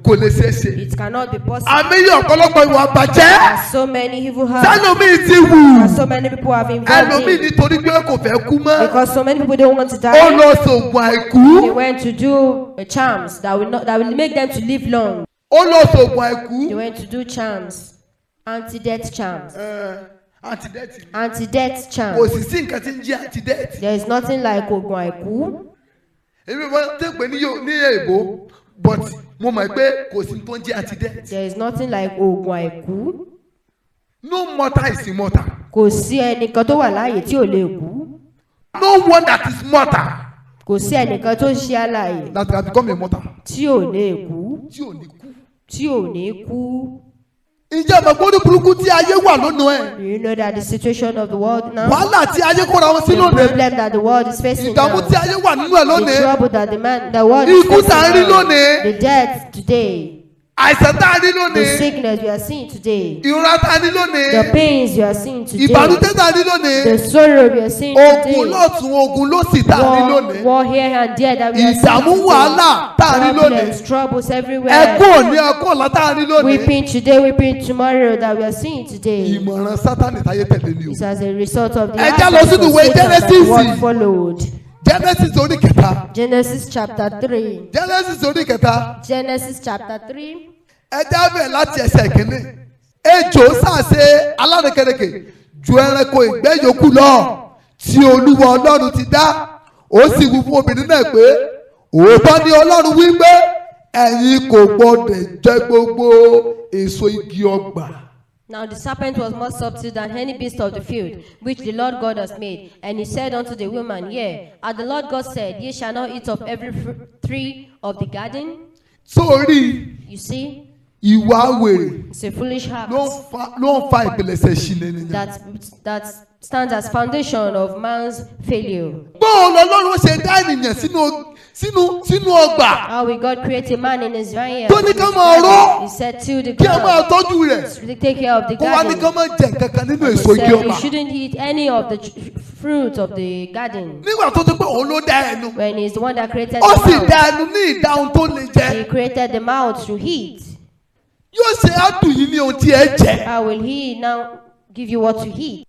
Kò lè ṣeé ṣe. It cannot be possible. Àmì yìí ọ̀pọ̀lọpọ̀ ìwà bàjẹ́. There's so many evil hearts. Sẹ́lómìn ti wù. And so many people have Ẹlòmíì involved in, nítorí pé kò fẹ́ kú mọ́. because so many people don't want to Ó die. lọ sògùn They àìkú. went to do charms that will make them to live long. Ó lọ sògùn They àìkú. went to do charms, anti-death charms, Antidẹ́tì. anti-death Kò charms. sì sí nǹkan tí ń jẹ́ antidẹ́tì. There is nothing like ogun àìkú. Èmi máa ń tẹ̀pẹ́ ní èèbó but mo mọ̀ pé kò sí tó ń jẹ́ antidẹ́tì. There is nothing like ogun àìkú. No mortal is immortal. Kò sí ẹnìkan tó wà láàyè tí ò lè kú. No one that is mortal Kò sí ẹnìkan tó ṣe alààyè that has become immortal. tí ò lè kú. Tí ò ní kú. tí ò ní kú. Ǹjẹ́ àmọ́ gbórí burúkú tí ayé wà lónìí ẹ̀? Do you know that the situation of the world now? Wàhálà tí ayé kóra wọn sí The lónìí. problem that the world is facing Ìdààmú now. tí ayé wà nínú ẹ̀ The lónìí. trouble that the world is Ikú tá a rí facing now. lónìí. The death today. Àìsàn tá a rí The lónìí. sickness we are seeing today. Ìrora tá a rí The lónìí. pains you are seeing today. Ìbànújẹ́ tá a rí lónìí. The sorrow we are seeing Ogun today. lọ́tún ogun lósì tá a rí lónìí. War here and there that we are seeing Ìdààmú today. wàhálà tá a rí lónìí. Problems, troubles everywhere. Ẹkún òní ẹkún ọ̀la tá a rí lónìí. Weeping today, weeping tomorrow that we are seeing today. Ìmọ̀ràn Sátánì táyé tẹ̀lé ni o. It's as a result of the Ẹ já lọ actions sínú of ìwé Satan that Genesis. what followed. Genesis orí kẹta. Genesis chapter 3. Genesis orí kẹta. Genesis chapter 3. Ẹ jábẹ̀ láti ẹsẹ̀ kìíní. Ejò sàṣe alárèkérekè ju ẹranko ìgbẹ́ yòókù lọ tí Olúwa Ọlọ́run ti dá. Ó sì wí fún obìnrin náà pé òótọ́ ni Ọlọ́run wí pé ẹ̀yin kò gbọdọ̀ jẹ gbogbo èso igi ọgbà. Now the serpent was more subtle than any beast of the field, which the Lord God has made. And he said unto the woman, Yea, and the Lord God said, Ye shall not eat of every tree of the garden. Sórí You see, ìwà wèrè it's a foolish heart ló ń fa ìpìlẹ̀ṣẹ̀ ìṣìnà ènìyàn. that stands as foundation of man's failure. Bóun lọ́lọ́run ṣe dá ènìyàn sínú ọgbà How will God create a man in his vineyard? tó ní ká máa rọ́ He said to the kí ẹ máa ground, tọ́jú rẹ̀. to take care of the Kó wá ní garden. ká máa jẹ nǹkan kan nínú He èso igi said you ọgbà. shouldn't eat any of the fruit of the garden. Nígbà tó ti pé òun ló dá ẹnu. When he's the one that created Ó sì the mouth. dá ẹnu ní ìdáhùn tó lè jẹ. He created the mouth to eat. Yóò ṣe àdùn yìí ní ohun tí ẹ jẹ. How will he now give you what to eat?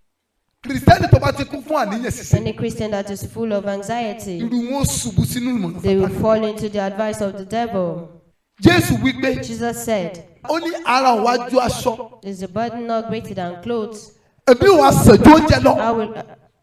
Kìrìsìtẹ́nì tó bá ti kún fún àníyàn ṣiṣẹ́. Any Christian that is full of anxiety, Irú wọn ṣubú sínú ìmọ̀nà they will Sátánì. fall into the advice of the devil. Jésù wí pé Jesus said, ó ní ara òun wá ju aṣọ. is the burden not greater than clothes? Ẹbí òun àṣẹjú oúnjẹ lọ. How will,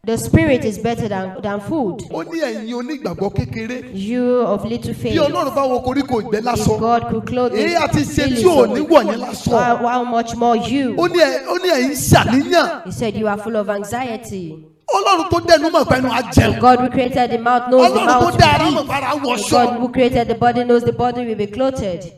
the spirit is better than food. Ó ní ẹ̀yin onígbàgbọ́ kékeré. You of little Bí faith, Ọlọ́run bá wo koríko ìgbẹ́ if lásán. God could clothe Èyí àti ṣe lilies tí ò of ní the wọ̀nyí lásán. how much more you? Ó ní ẹ̀yin ṣàníyàn. He said you are full of anxiety. Ọlọ́run tó dẹnu mọ̀ pẹ́nu á jẹun. God who created the mouth knows the Ọlọ́run tó mouth dá ara will mọ̀ eat. para wọṣọ. God who created the body knows the body will be clothed.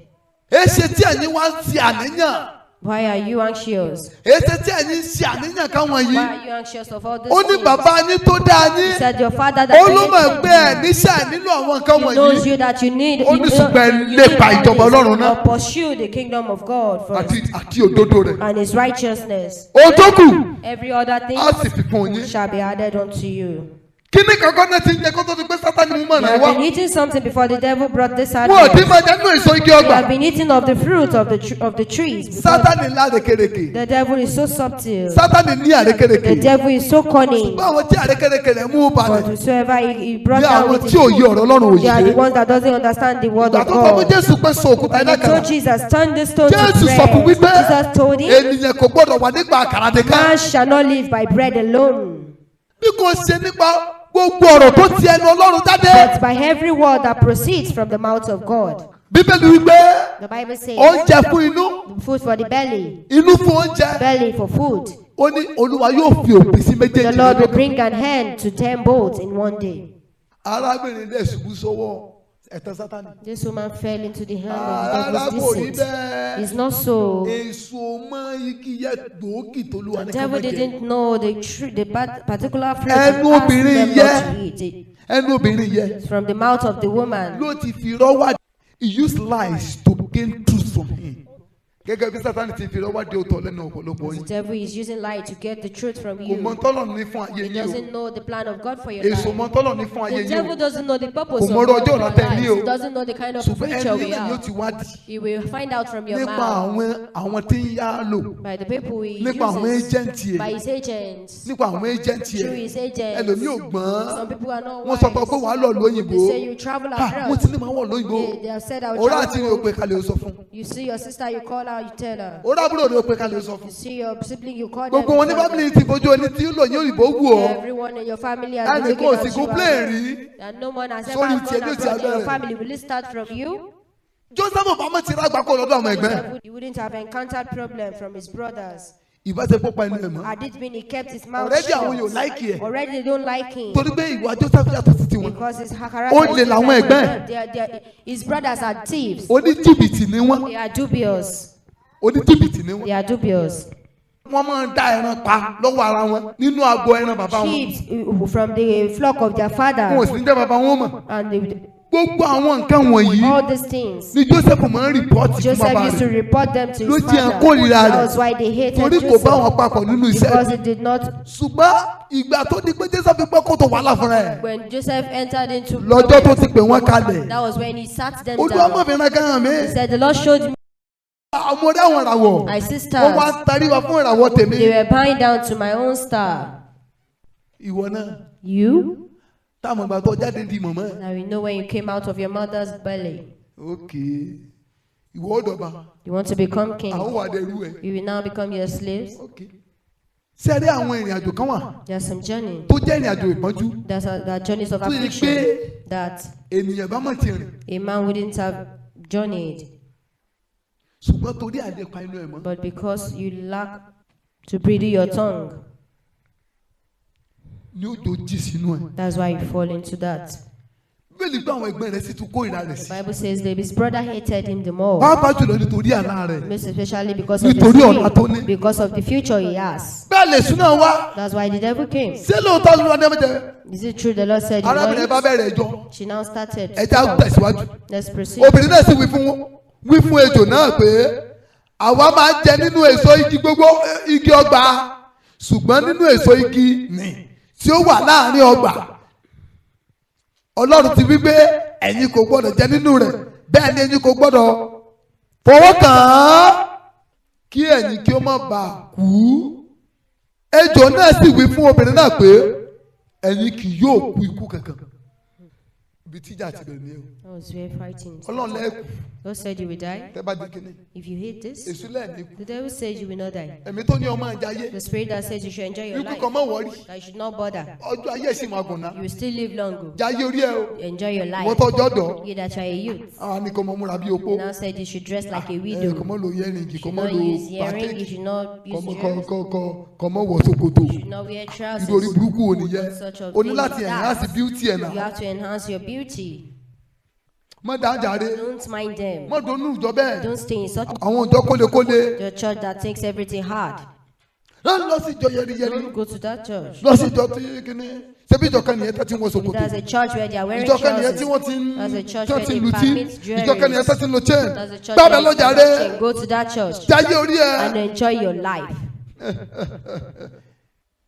Èsì tí ẹ̀yin wá ń ṣe àníyàn. Why are you anxious? Èsì tí ẹ̀yin ń ṣe àníyàn káwọn Why yìí. are you anxious of all this? Ó ní bàbá yín tó dá He yín. said your father Ó that ló mọ̀ pé ẹ̀ created níṣẹ́ nílò àwọn nǹkan you, he knows wọ̀nyí. you that you need. Ó ní you ṣùgbọ́n ẹ you lépa need ìjọba all this, Ọlọ́run náà. but pursue the kingdom of God first Àti òdodo rẹ̀. and his righteousness. Ohun tó kù Every other thing á sì fi kún yín. shall be added unto you. Kíní kankan náà ti ń jẹ kó tó ti pé Sátánì mú You mọ̀nà have wá. been eating something before the devil brought this out. Wọ́n ò dín You máa jẹ́ nínú èso igi ọgbà. have been eating of the fruit of the trees. before Sátánì lárekereke. The devil is so subtle. Sátánì ní The àrekereke. devil is so cunning. Báwọn tí àrekereke rẹ̀ mú But balẹ̀. whosoever he brought Ní down àwọn with tí his ò yí ọ̀rọ̀ Ọlọ́run they are the òye. ones that doesn't understand the word Ìgbà of tó sọ fún God. Jésù pé so òkúta When iná he kan. told Jesus, turn this stone to Jésù sọ fún bread, wípé Jesus told him, ènìyàn kò gbọ́dọ̀ wà nípa àkàrà nìkan. man shall not live by bread alone, Bí kò ṣe nípa gbogbo ọ̀rọ̀ tó ti ẹnu Ọlọ́run jáde. but by every word that proceeds from the mouth of God. Bíbélì wípé The Bible says, oúnjẹ fún inú, food for the belly, inú fún oúnjẹ. belly for food. Ó ní Olúwa yóò fi òpin sí The méjèèjì. Lord will lọ́dún. bring an end to 10 boats in one day. Arábìnrin dẹ̀ ṣubú sọ́wọ́ ẹ̀tàn Sátánì. This woman fell into the hand of the Rárá kò devil's rí deceit. bẹ́ẹ̀. It's not so. Èso mọ́ igi yẹ gbòógì tó lúwa The ní devil kọ́mọ̀jẹ. didn't know the particular fruit Ẹnu he asked obìnrin them yẹ. not to eat. Ẹnu obìnrin yẹ From the mouth of the woman. ló ti fi rọ́wà. He used lies to gain truth from him. Gẹ́gẹ́ bí Sátánì ti fi rọ́wà dé òótọ́ lẹ́nu ọ̀pọ̀lọpọ̀ The yín. devil is using lie to get the truth from Kò mọ you. tọ́lọ̀ ní fún ayé He yín o. doesn't know the plan of God for your Èso mọ life. tọ́lọ̀ ní fún ayé The yín devil o. doesn't know the purpose Kò of mọ God ọjọ́ for ọ̀la your tẹ́ ní life. o. He doesn't know the kind of Ṣùgbọ́n future ẹni we náà ni ó have. ti wádìí. He will find out from your Nípa mouth. àwọn tí ń yá lò. By the people he Nípa àwọn uses. ẹ́jẹ̀ǹtì By ẹ̀. his agents. Nípa àwọn ẹ́jẹ̀ǹtì Through ẹ̀. his agents. Ẹlòmíì ò gbọ́n. Some people are not Wọ́n sọ pé pé wàá lọ lóyìnbó. They say you travel Mo ti abroad. ní màá wọ̀ lóyìnbó. They have said I will Òrà àti travel. ìrìn òpè kalẹ̀ ó sọ fún. You see your sister, you call her, you tell her. Òrà àbúrò rẹ̀ òpè kalẹ̀ ó sọ fún. You see your sibling, you call them. Gbogbo wọn ní you tell fámìlì them. ti fojú ẹni tí ó lò ní òyìnbó wù ọ́. Everyone in your family has been Ẹnì looking kan ò sì at you. complain rí. And no one has Sorry, ever tiẹ̀ gone ló ti abroad in your abẹ́rẹ́. family. Will it start from you? Joseph Obama ti rágbá kó lọ́dọ̀ àwọn ẹgbẹ́. He wouldn't have encountered problem from his brothers. ìbáṣepọ̀ pa ẹnu ẹ̀ mọ́. Had it been he kept his mouth Already àwọn shut. èèyàn like ẹ̀. Already they don't like him. Torí pé ìwà Joseph yàtọ̀ sí tiwọn. Because his Ó character lè is làwọn ẹgbẹ́. different. His brothers are thieves. Oníjìbìtì ni wọ́n. They are dubious. Oníjìbìtì ni wọ́n. They are dubious. Wọ́n máa ń dá ẹran pa lọ́wọ́ ara wọn nínú agbo ẹran bàbá wọn. Sheep from the flock of their father. Wọn ò sì ní jẹ́ bàbá wọn mọ̀. And Gbogbo àwọn nǹkan wọ̀nyí all these things. ni Joseph máa ń rìpọ́tì fún Joseph bàbá used to rẹ̀. report them to Ló his jẹ́ father. àkórìíra That rẹ̀. was why they hated Torí kò bá wọn Joseph. papọ̀ nínú Because iṣẹ́. he did not. Ṣùgbọ́n ìgbà tó di pé Joseph gbọ́ kó tó wàhálà fúnra ẹ̀. When Joseph entered into Lọ́jọ́ tó ti pè wọ́n kalẹ̀. that was when he sat them Olúwa down. mọ̀fìnrin kan hàn mí. He said, the Lord showed me Àwọn ọ̀rẹ́ àwọn ìràwọ̀. my Wọ́n sisters. wá taríwa fún ìràwọ̀ tèmi. They were bowing down to my own star. Ìwọ náà. You? Táwọn ìgbà tó jáde di mọ̀mọ́. Now we know when you came out of your mother's belly. Okay. Ìwọ ọ̀dọ̀ba. You want to become king. Àwọn wà dẹrú ẹ̀. You will now become your slaves. Okay. Sẹ́rí àwọn ìrìn àjò kan wà. There's some journey. Tó jẹ́ ìrìn àjò ìpọ́njú. There's there are journeys of Tó yẹ affliction pé that ènìyàn bá mọ̀ ti rìn. a man wouldn't have journeyed. Ṣùgbọ́n torí àlepa inú ẹ̀ mọ́. But because you lack to bridle your tongue, Ni ó jò jí sínú ẹ̀. that's why you fall into that. Bíbélì gbé àwọn ẹgbẹ́ rẹ̀ sì tún kórìíra rẹ̀ sí. The Bible says that his brother hated him the more. Pàápàá jùlọ nítorí àlá rẹ̀. Most especially because of Nítorí ọ̀la tó ní. his because of the future he has. Bẹ́ẹ̀ lè súná wá. That's why the devil came. Ṣé lóòótọ́ ló lọ dẹ́mẹ́jẹ? Is it true the Lord said you Arábìnrin bá know bẹ̀rẹ̀ it? ẹjọ́. She now started. Ẹja tẹ̀síwájú. Let's proceed. Obìnrin náà sì wí fún ejò náà pé àwa máa ń jẹ nínú èso igi gbogbo igi ọgbà ṣùgbọ́n nínú èso igi nì tí ó wà láàrin ọgbà Ọlọ́run ti wí pé ẹ̀yin kò gbọ́dọ̀ jẹ nínú rẹ̀ bẹ́ẹ̀ ni ẹ̀yin kò gbọ́dọ̀ fọwọ́ kàn án kí ẹ̀yin kí ó má bàa kú. Ejò náà sì wí fún obìnrin náà pé ẹ̀yin kì yóò kú ikú kankan. Ibi tíjà ti bẹ̀rẹ̀ ni o. That was very fighting. Ọlọ́run lẹ́ẹ̀kú God said you will die. tẹ́ bá di kíní. If you hate this, Èṣù lẹ́ẹ̀ni kú. the devil says you will not die. Ẹ̀mí tó ní ọmọ àjàyé. The spirit that says you should enjoy your Ikú life, kan mọ̀ wọ́rí. that you should not bother. Ọjọ́ ayé sì máa gùn náà. You will still live long. Jayé orí ẹ o. Enjoy your Ìwọ́n life. tọ́jọ́ dọ̀. You that you are a youth. Àwọn ni kò mọ múra bí opó. Now said you should dress like a Kò widow. mọ lo yẹ́rìngì, You kò should mọ not lo use earring. You pàtẹ́kì. should not use jewelry. Kò mọ wọ ṣòkòtò. You should not wear trousers. Irú orí burúkú wo nìyẹn? Such of O ní things láti as enhance that. beauty ẹ̀ You náà. have to enhance your beauty. Má dájàre. Don't mind them. Má donú ìjọ bẹ́ẹ̀. Don't stay in such Àwọn ìjọ kólekóle. a church that takes everything hard. Lọ sí ìjọ yẹriyẹri. Don't go to that church. Lọ sí ìjọ tí kíní. Ṣebí ìjọ kan nìyẹn tó ti ń wọ ṣòkòtò. There's a church where they are wearing Ìjọ kan nìyẹn tí trousers. wọ́n ti ń There's a church tí wọ́n where ti they ń lu tí. permit Ìjọ kan nìyẹn tó ti ń lu chain. There's a church Gbàgbé where lọ́jà they rẹ̀. can go to that church Jayé orí and ẹ. enjoy your life.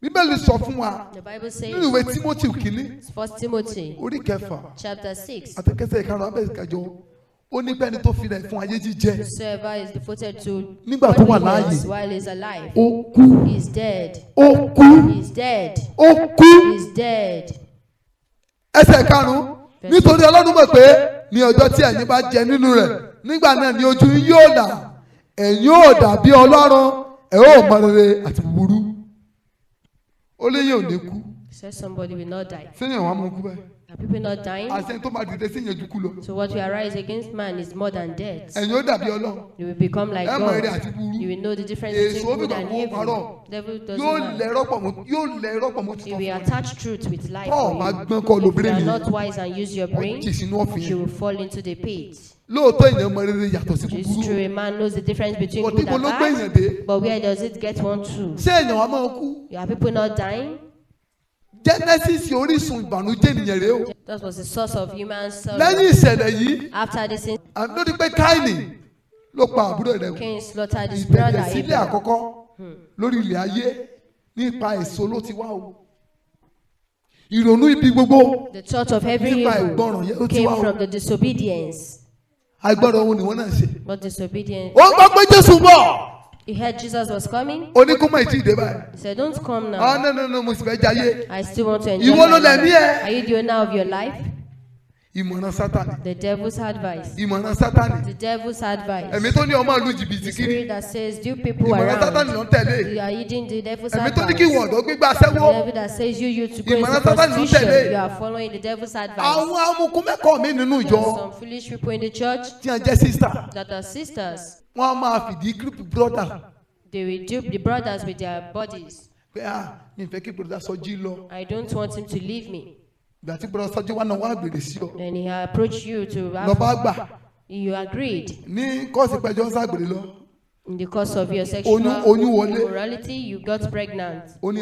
Bíbélì sọ fún wa The Bible says, nínú ìwé Tímótì kìíní 1 Timothy orí kẹfà chapter 6, àtẹkẹsẹ ìkarùn abẹ́ ìkẹjọ ó ní pẹ́ni tó fi rẹ̀ fún ayé jíjẹ whosoever is devoted to Nígbà tó wà godliness láàyè. while he is alive, ó kú he is dead. ó kú He is dead. ó kú. He is dead. Ẹsẹ̀ karùn-ún nítorí Ọlọ́run mọ̀ pé ní ọjọ́ tí ẹ̀yin bá jẹ nínú rẹ̀ nígbà náà ni ojú yín yóò là ẹ̀yin yóò dàbí Ọlọ́run ẹ̀ ó mọ rere àti búburú. Ó léyìn ò ní kú He says somebody will not die. sẹ́yìn àwọn amú kú bẹ́ẹ̀. Are people not dying? Àṣẹ tó máa dìde sí ìyẹn ju kú lọ. So what will arise against man is more than death. Ẹ̀yin ó dàbí Ọlọ́run. You will become like Ẹ mọ rere God. àti búburú. You will know the difference Èso between good bíbá and kó evil. parọ́. Devil Yóò doesn't lẹ̀ know. rọ́pọ̀ mọ́ He will títọ́. attach truth with life Paul bá for you. gbọ́n kọ́ If you lóbìnrin are nìyẹn. not wise and use your brain, Ọjì sínú ọ̀fìn you yẹn. will fall into the pit. Lóòótọ́ èèyàn mọ rere yàtọ̀ sí It's búburú. true, a man knows the difference between But good níbo and ló gbé èèyàn bad, dé? but where does it get one to? Ṣé èèyàn wa máa kú? Are people not dying? Genesis orísun ìbànújẹ́ ènìyàn rèé o. That was the source of human sorrow. Lẹ́yìn ìṣẹ̀lẹ̀ yìí, After this, lórí pé Káínì ló pa àbúrò rẹ̀. Cain slaughtered his brother Ìtẹ̀jẹ̀ sílẹ̀ Abel. àkọ́kọ́ lórí ilẹ̀ ayé nípa èso ló ti wá o. Ìrònú ibi gbogbo The thought of every nípa evil ìgbọràn yẹn ó ti came wá o. from the disobedience. Agbọ́dọ̀ ohun ni wọ́n náà ṣe. But disobedience. Ó gbọ́ pé Jésù bọ̀. He heard Jesus was coming. Oníkúmọ̀ ìtì ìdè báyìí. He said, "Don't come Ah now. no mo sì fẹ́ jayé. I still want to enjoy Ìwọ ló my lẹ̀mí life." ẹ̀. Are you the owner of your life? Ìmọ̀ràn Sátánì. The devil's advice. Ìmọ̀ràn Sátánì. The devil's advice. Ẹ̀mí tó ní ọmọ ìlú jìbìtì The kiri. spirit that says, "You people Ìmọ̀ràn Sátánì ló around, ń tẹ̀lé. you are eating the devil's Ẹ̀mí tó ní advice." kí ìwọ̀n ọ̀dọ́ gbígbà The sẹ́wó. devil that says you to go into Ìmọ̀ràn Sátánì ló ń prostitution, tẹ̀lé. you are following the devil's advice. Àwọn amukú mẹ́kọ̀ọ́ mi nínú There ìjọ are some foolish people in the church tí wọ́n jẹ́ sísítà. that are sisters. Wọ́n á máa fìdí group brother. They will dupe the brothers with their bodies. pé mi fẹ́ kí broda Sọjí lọ. I don't want him to leave me. ìgbà tí broda Sọjí wá náà wá gbèrè sí ọ. Then he approached you to lọ́ba gbà. you agreed. ní kọ́ọ̀sì pẹ̀jọ́ ń ságbèrè lọ. In the course of your sexual immorality, you got pregnant. ó ní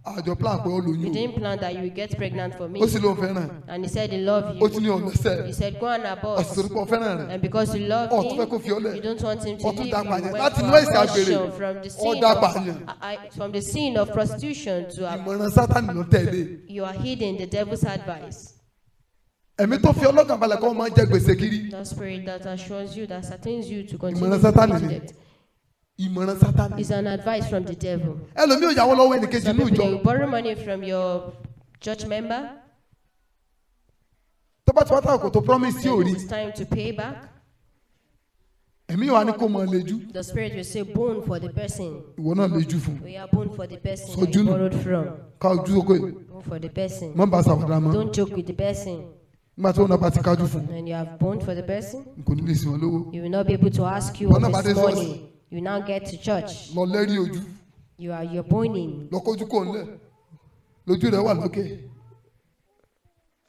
àjọ plan pé ó lóyún. You didn't plan that you would get pregnant for me. ó sì lóun fẹ́ràn. And he said he loved you. ó tún ní ọ̀nà sẹ́. He said go and abort. ọ̀sùn pọ̀ fẹ́ràn rẹ̀. And because you love tún fẹ́ him, kó fi ọ́ lẹ̀. you don't want him to leave you. láti Went inú for ẹ̀sìn àgbèrè. abortion from the scene of prostitution to ìmọ̀ràn Sátánì ló tẹ̀lé. you are heeding the devil's advice. ẹ̀mí tó fi ọlọ́kàn balẹ̀ kọ́ máa ń jẹ gbèsè kiri. The spirit that assures you, that certains you to continue ìmọ̀ràn to Sátánì commit ni. debt ìmọ̀ràn Sátánì. is an advice from the devil. ẹlòmíì ò yàwó lọ́wọ́ ẹnìkejì Some ní people, ìjọ. they borrow money from your church member. tó bá ti wá táwọn kò tó promise tí ò rí. It's time to pay back. ẹ̀mí wa ni kò mọ̀ lejú. The spirit will say bone for the person. ìwọ náà lejú fún. We are bone for the person So that you June- borrowed from. ká ojú sókè. Bone for the person. má bàa ṣàwádà mọ́. Don't joke with the person. nígbà tí wọn náà bá ti kájú fún. And you have bone for the person. kò ní lè sìn wọn lówó. You will not be able to ask you Bọ́nà of bá dé his ṣọ́ọ̀ṣì. money. You now get to church. lọ lẹ́rí ojú. You're boning. lọ kójú kò ń lẹ̀. lójú rẹ̀ wà lókè.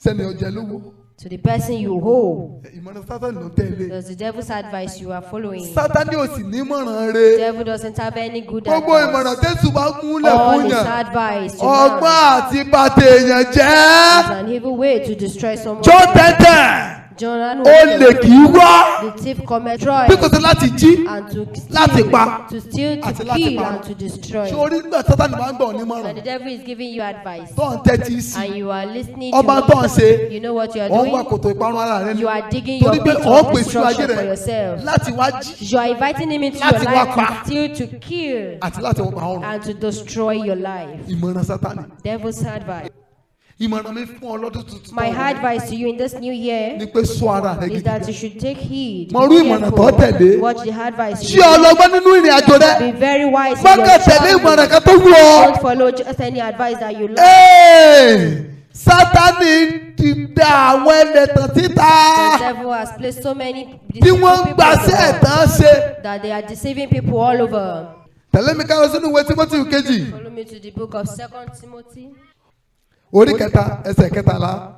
sẹ́ni ọjà lówó. To the person you owe. ìmọ̀ràn Sátánì ló tẹ̀lé. That's the devil's advice you are following. Sátánì ò sì ní mọ̀ràn The re. devil doesn't have any good gbogbo ìmọ̀ràn advice. tẹ́sù bá múlẹ̀ All fún his yàn. advice to ọgbọ́n man àti bàtà èèyàn jẹ́. is an evil way to destroy someone. jó tẹ́tẹ́. John olè kì í wá. the thief commit Troy bí kò sí láti jí. and to láti steal, pa. to steal, àti to láti kill, pa. and to destroy. ṣé orí nígbà Sátánì máa ń gbọ́ ní And mọ̀ràn. the devil is giving you advice, tó ń tẹ́tí sí. and you are listening ọba to tó ń ṣe. what you know what you are wọ́n wá doing. kòtò ìparun ara rẹ ni. You are digging your torí pé pit ọ̀ of pèsè ayé destruction for rẹ yourself. láti wá jí. You are inviting him into Láti your wá life pa. to steal, to kill, àti láti wọ́n pa ọrùn. and to destroy your life. ìmọ̀ràn Sátánì. Devil's advice. ìmọ̀ràn mi fún ọ lọ́dún tuntun. My advice to you in this new year ni pé sọ ara rẹ is gidi. that you should take heed. Mọ Be irú ìmọ̀ràn tó careful. tẹ̀lé. Watch the advice. ṣé ọlọ́gbọ́n nínú ìrìn àjò rẹ. Be very wise in má your kàn tẹ̀lé ìmọ̀ràn travel. kan tó wù ọ. Don't follow just any advice that you like. Sátánì ti dá àwọn ẹlẹ́tàn síta. The devil has placed so many tí deceitful wọ́n ń people gbàṣẹ́ in the world ẹ̀tàn ṣe. that they are deceiving people all over. tẹ̀lé mi ká lọ sínú ìwé Tímótì kejì. Follow me to the book of 2 Timothy. orí kẹta ẹsẹ̀ kẹtàlá.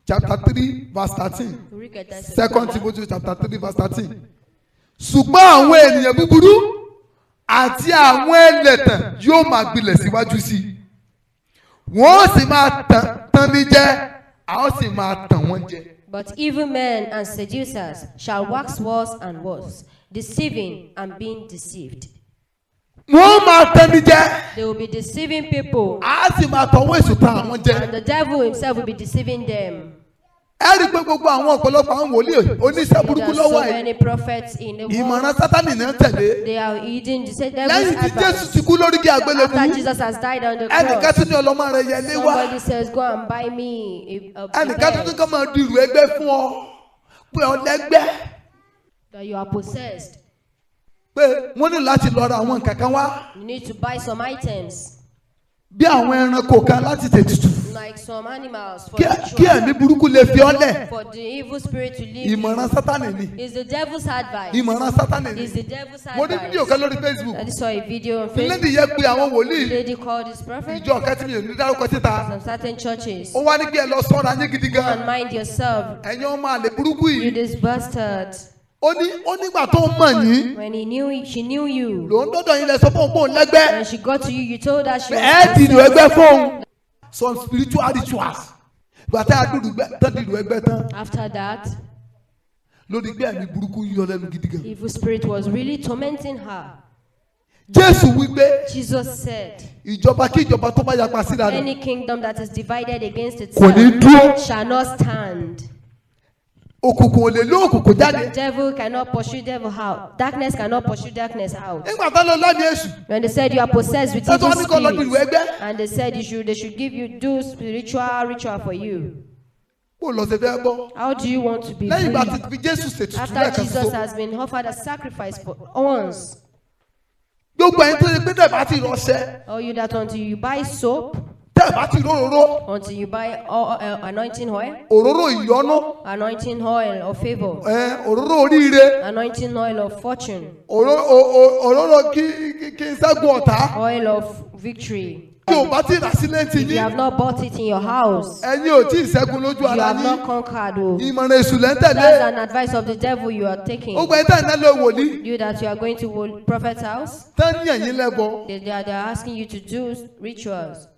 chapter 3 verse 13. Orí kẹta ẹsẹ̀ 2 kẹtàlá. Timothy chapter 3 verse 13. ṣùgbọ́n àwọn ènìyàn búburú àti àwọn ẹlẹ́tàn yóò máa gbilẹ̀ síwájú sí i. wọ́n ó sì máa tàn ní jẹ, a ó sì máa tàn wọ́n jẹ. But evil men and seducers shall wax worse and worse, deceiving and being deceived. wọ́n máa tàn ní jẹ, They will be deceiving people, a sì máa tọwọ́ èṣù tàn àwọn jẹ. and the devil himself will be deceiving them. ẹ rí i pé gbogbo àwọn ọ̀pọ̀lọpọ̀ àwọn wòlíì oníṣẹ́ There burúkú are so lọ́wọ́ ẹ̀. many prophets in the world. ìmọ̀ràn Sátánì náà tẹ̀lé. They are eating the devil's lẹ́yìn tí Jésù advice. ti kú lórí igi After àgbélébùú, Jesus has died on the ẹnìkan cross, tún ní ọlọ́mọ rẹ̀ yẹ lé wá. somebody says, go and buy me a ẹnìkan tún ní bed, kọ́ máa di ìrù ẹgbẹ́ fún ọ pé ọlẹ́gbẹ́. that you are possessed. pé wọ́n ní láti lọ ra àwọn nǹkan kan wá. You need to buy some items, bí àwọn ẹranko kan láti tètùtù. like some animals for kí ritual, ẹ̀mí burúkú lè fi ọ́ lẹ̀. for the evil spirit to leave ìmọ̀ràn Sátánì ni. you. Is the devil's advice. ìmọ̀ràn Sátánì ni. Is the devil's mo ní fídíò advice. kan lórí Facebook. I just saw a video on Facebook. lady yẹ pé àwọn The wòlíì lady called his prophet. ìjọ kan tí mi ò ní dárúkọ síta. Some certain churches. ó wá ní kí ẹ lọ sọ́ra yín gidi Go gan. and mind yourself. ẹ̀yin ọmọ àlè burúkú You yìí. this bastard. ó nígbà tó ń mọ̀ yín. When she knew you. ló ń dọ́dọ̀ yín lẹ sọ fún òun lẹ́gbẹ́. When she got to you, you told her she was ẹ ti dùn ẹgbẹ́ possessed. fóun. some spiritual rituals. gbàtà àdúrà tán dìrò ẹgbẹ́ tán. After that, lórí gbé ẹ̀mí burúkú yọ lẹ́nu gidi gan. evil spirit was really tormenting her. Jésù wípé Jesus said, ìjọba kí ìjọba tó bá yapa síra rẹ̀ any kingdom that is divided against kò ní itself dúró. shall not stand. òkùnkùn ò lè lé òkùnkùn jáde. Devil cannot pursue devil out. Darkness cannot pursue darkness out. nígbà tó lọ lọ́ọ̀dì èṣù. When they said you are possessed with ẹ tó evil wá ní kó lọ dìrò spirits, ẹgbẹ́. and they said they should give you do ritual for you. kó lọ sí fẹ́ bọ́. How do you want to be lẹ́yìn ìgbà free tí fi Jésù ṣètùtù after lẹ́ẹ̀kan Jesus ṣoṣo. has been offered a sacrifice for once? gbogbo ẹni tó yẹ pé dẹ̀ bá ti rọṣẹ́ Or you that want to you buy soap, tẹ́ ẹ bá ti róróró. until you buy anointing oil, Òróró ìyọ́nú. anointing oil of favor, Òróró oríire. anointing oil of fortune, Òróró kí n ṣẹ́gun ọ̀tá. oil of victory. Tí o bá ti rà sílẹ̀ ti If you yín. have not bought it in your house, Ẹ̀yin ò tí ì ṣẹ́gun lójú you ara have yín. not conquered. Oh. Ìmọ̀ràn èṣù lẹ́ ń tẹ̀lé. That's an advice of the devil you are taking. Ó gbẹ́ tẹ̀ ń lọ wòlíì. You that you are going to prophet's house, Tẹ́ ní ẹ̀yin lẹ́bọ. they are asking you to do rituals.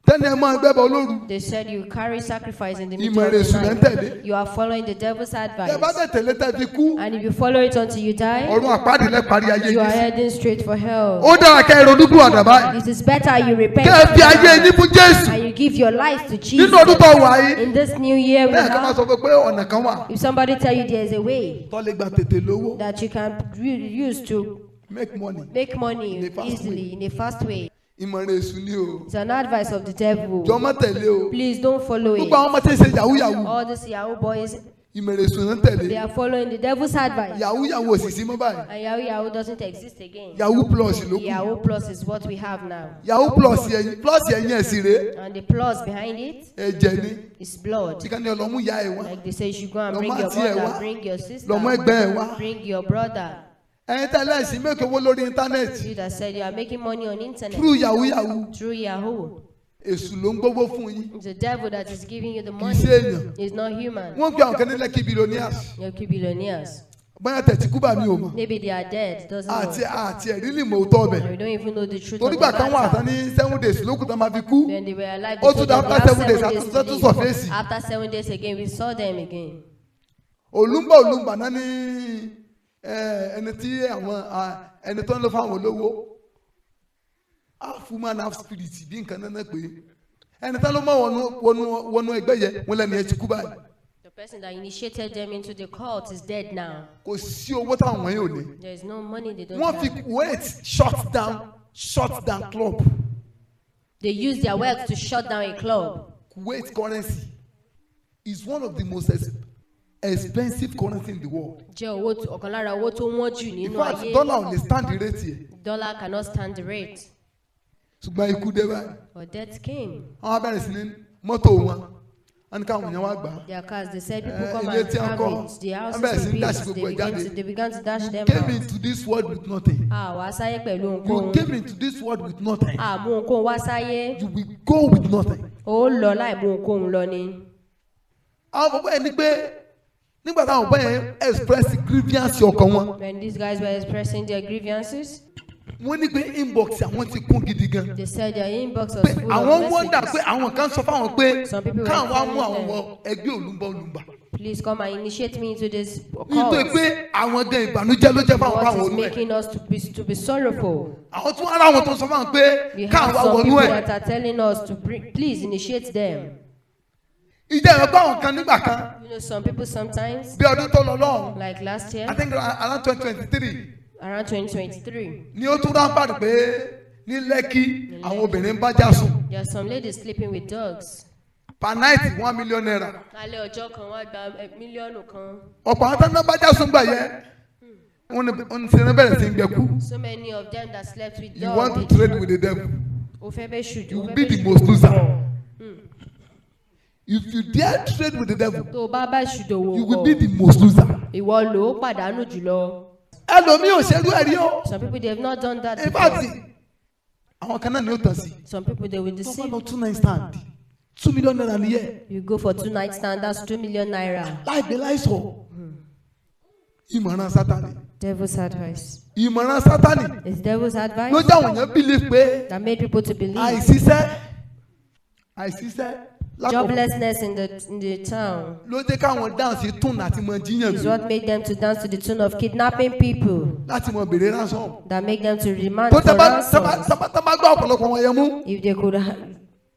Tẹ́ ní ẹ máa gbẹ́bọ lóru. They said you carry sacrifice in the middle Ìmọ̀ràn of èṣù lẹ́ ń the tẹ̀lé. night. You are following the devil's advice. Ẹ bá tẹ̀ tẹ̀lé tẹ̀ fi kú. And if you follow it until you die, Ọ̀run àpáàdì lẹ́ parí ayé you are yín sí. heading straight for hell. Ó dára kẹ́ ẹ ronúkú àdàbà. It is better you repent Kẹ́ ẹ fi ayé yín fún Jésù. and you give your life to Nínú Jesus. ọdún tó wà yìí. In this new year, we Bẹ́ẹ̀ ká máa have, sọ pé ọ̀nà kan wà. if somebody tell you there is a way Tó lè gba tètè lówó. that you can use to Make money. make money In a fast easily in a fast way, Ìmọ̀ràn èṣù ni o. it's an advice of the devil. Jọ má tẹ̀lé o. Please don't follow Gbogbo it. àwọn ọmọ tí ń ṣe yahoo yahoo. All these Yahoo boys, Ìmọ̀ràn èṣù náà ń tẹ̀lé. they are following the devil's advice. Yahoo yahoo ò sì sí mọ́ báyìí. And Yahoo doesn't exist again. Yahoo plus ló kù. Yahoo Plus is what we have now. Yahoo plus ẹ̀yìn ẹ̀sìn rèé. And the plus behind it Ẹ̀jẹ̀ ni. is blood. Tí ká ní ọlọ́mú ya ẹ̀ wá. Like they say, you should go and Lọ bring mú your àǹtí ẹ̀ mother, wá. bring your sister, Lọ mú ẹgbẹ́ ẹ̀ wá. bring your brother. Ẹ̀yin tẹ́lẹ̀ ẹ̀sìn mẹ́kẹ̀ owó lórí íńtánẹ́ẹ̀tì. You that said you are making money on internet Through Yahoo yahoo. through Yahoo. Èṣù ló ń gbówó fún yín. It's the devil that is giving you the Kì í money. ṣe èèyàn. It's not human. Wọ́n pe àwọn kan ní Lekki billionaires. You're billionaires. Bóyá tẹ̀tí kú bá mi ò mọ̀. Maybe they are dead. Doesn't Àti know. ẹ̀rí lè mọ̀ òótọ́ ọbẹ̀. And we don't even know the truth of Torí the gbà kan wà tán matter. ní 7 days ló kù tán máa fi kú. When they were alive, Ó they tún told dá them they after have 7 days 7 days àtúntò to tún sọ fèsì. live. After 7 days again, we saw them again. Olúmbà náà ní ẹni tí ẹni tó ń lọ fáwọn olówó. Half woman half spirit bí nǹkan náà pé ẹni tó ló mọ̀ wọnú ẹgbẹ́ yẹn wọ́n lẹ́nu ẹ̀ ti kú báyìí. The person that initiated them into the cult is dead now. Kò sí owó táwọn wọ̀nyí ò ní. There is no money, they don't Wọ́n fi have. Kuwait shut down club. They use their wealth to shut down a club. Kuwait currency is one of the most expensive currency in the world. Jẹ́ owó ọ̀kan lára owó tó wọ́n jù In nínú fact, ayé. dollar ò lè stand the rate yẹn. Dollar cannot stand the rate. Ṣùgbọ́n ikú dé báyìí. But death came. Wọ́n á bẹ̀rẹ̀ sí ní mọ́tò wọn. Wọ́n ní káwọn èèyàn wá gbà á. Their cars, they said people come Ilé and tí wọ́n have kọ́, it. The wọ́n houses bẹ̀rẹ̀ sí were ní dáṣì built. gbogbo ẹ̀ jáde. They began to dash them Came out. into this world with nothing. Wá sáyé pẹ̀lú You ohunkóhun. came into this world with nothing. Mú ohunkóhun wá sáyé. You will go with nothing. Ó lọ láì mú ohunkóhun lọ ni. Àwọn bàbá yẹn ní pé nígbà táwọn bàbá yẹn express grievance ọkàn wọn. When these guys were expressing their grievances, Wọ́n ní pé inbox àwọn ti kún gidi gan. they said their inbox was Pé full àwọn of wọ́ndà pé messages. àwọn kan sọ fáwọn pé Some people were káwọn wá mú telling àwọn them, wọ ẹgbẹ́ olùbọ̀lùbà. please come and initiate me into this Nítorí cult. pé àwọn gan ìbànújẹ́ ló jẹ́ fáwọn What káwọn is wọnú ẹ̀. making us to be sorrowful? Àwọn tún ara wọn tó sọ fáwọn pé We have káwọn wá some wọnú people ẹ̀. that are telling us to bring, please initiate them. Ìjẹ́ ìwé báwọn kan nígbà kan You know, some people sometimes, bí ọdún tó lọ lọ́hùn. like last year, I think around 2023 around 2023, ni ó tún rámpàdì pé ní Lẹ́kì àwọn obìnrin ń bá jà sùn. there are some ladies sleeping with dogs. Per night $1 million. Alẹ́ ọjọ́ kan wá gba mílíọ̀nù kan. Ọ̀pọ̀ àwọn tó ń bá jà sùn gbà yẹ wọ́n ní sinmi bẹ̀rẹ̀ sí ń gbẹ̀kú. So many of them that slept with You want dogs. to trade with the devil. Ó fẹ́ bẹ́ ṣùjú. You will be the most loser. If you dare trade with the devil, Tó o bá bá ṣùdòwò you will be the most loser. ìwọ ló pàdánù jùlọ. Ẹlòmíì ò ṣerú ẹ̀rí o. Some people they have not done that In before. fact, àwọn kan náà ni ó tàn sí. Some people they will Tó bá deceive. lọ 2 night stand $2 million nìyẹn. You go for 2 night stand, that's 2 million naira. Láìpẹ́ láìsọ̀. Ìmọ̀ràn Sátánì. Devil's advice. Ìmọ̀ràn Sátánì It's devil's advice ló jẹ́ àwọn èèyàn believe pé that made people to believe àìsíṣẹ́ joblessness in the town ló jẹ́ káwọn dáǹsì tún àti mọ jíyàn is bí what made them to dance to the tune of kidnapping people, láti mọ bèrè ransom. that make them to demand Tó for ransom. tábà gbọ́ ọ̀pọ̀lọpọ̀ wọn yẹn mú. If they could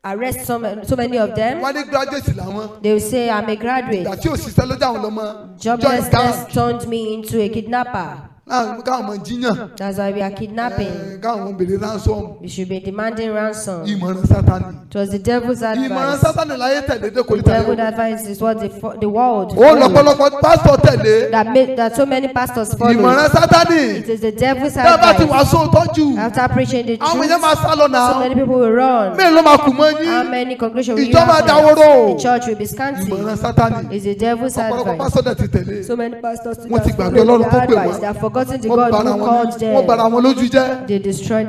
arrest so many of them, Wọ́n ní graduate làwọn. they will say, I'm a graduate. Ìgbà tí òṣìṣẹ́ ló jẹ́ àwọn lọ́mọ. Joblessness turned me into a kidnapper. káwọn ọmọ jíyàn. That's why we are kidnapping. káwọn ọmọ bèrè ransom. We should be demanding ransom. Ìmọ̀ràn Sátánì. It was the devil's Ìmọ̀ràn advice. Sátánì láyé tẹ̀lé dé kò ní The tẹ̀lé. devil's advice is what the world ó lọ́pọ̀lọpọ̀ pásítọ̀ tẹ̀lé. that so many pastors follow. Ìmọ̀ràn Sátánì. It is the devil's bẹ́ẹ̀ bá ti advice. wàásù tọ́jú. After preaching the àwọn truth, èèyàn máa sá lọ so náà. many people will run. mélòó ló máa kù mọ́ How yín. many congregations will you Ìjọba have dáwọ́rọ́. left? The church will be scanty. Ìmọ̀ràn Sátánì. It's the devil's ọ̀pọ̀lọpọ̀ advice. pásítọ̀ ti tẹ̀lé. So many pastors today wọ́n ti have gbàgbé followed Ọlọ́run tó their pè advice. wọ́n. They have forgotten the wọ́n God bara who wọn called wọ́n bara them. wọn lójú jẹ́. They destroyed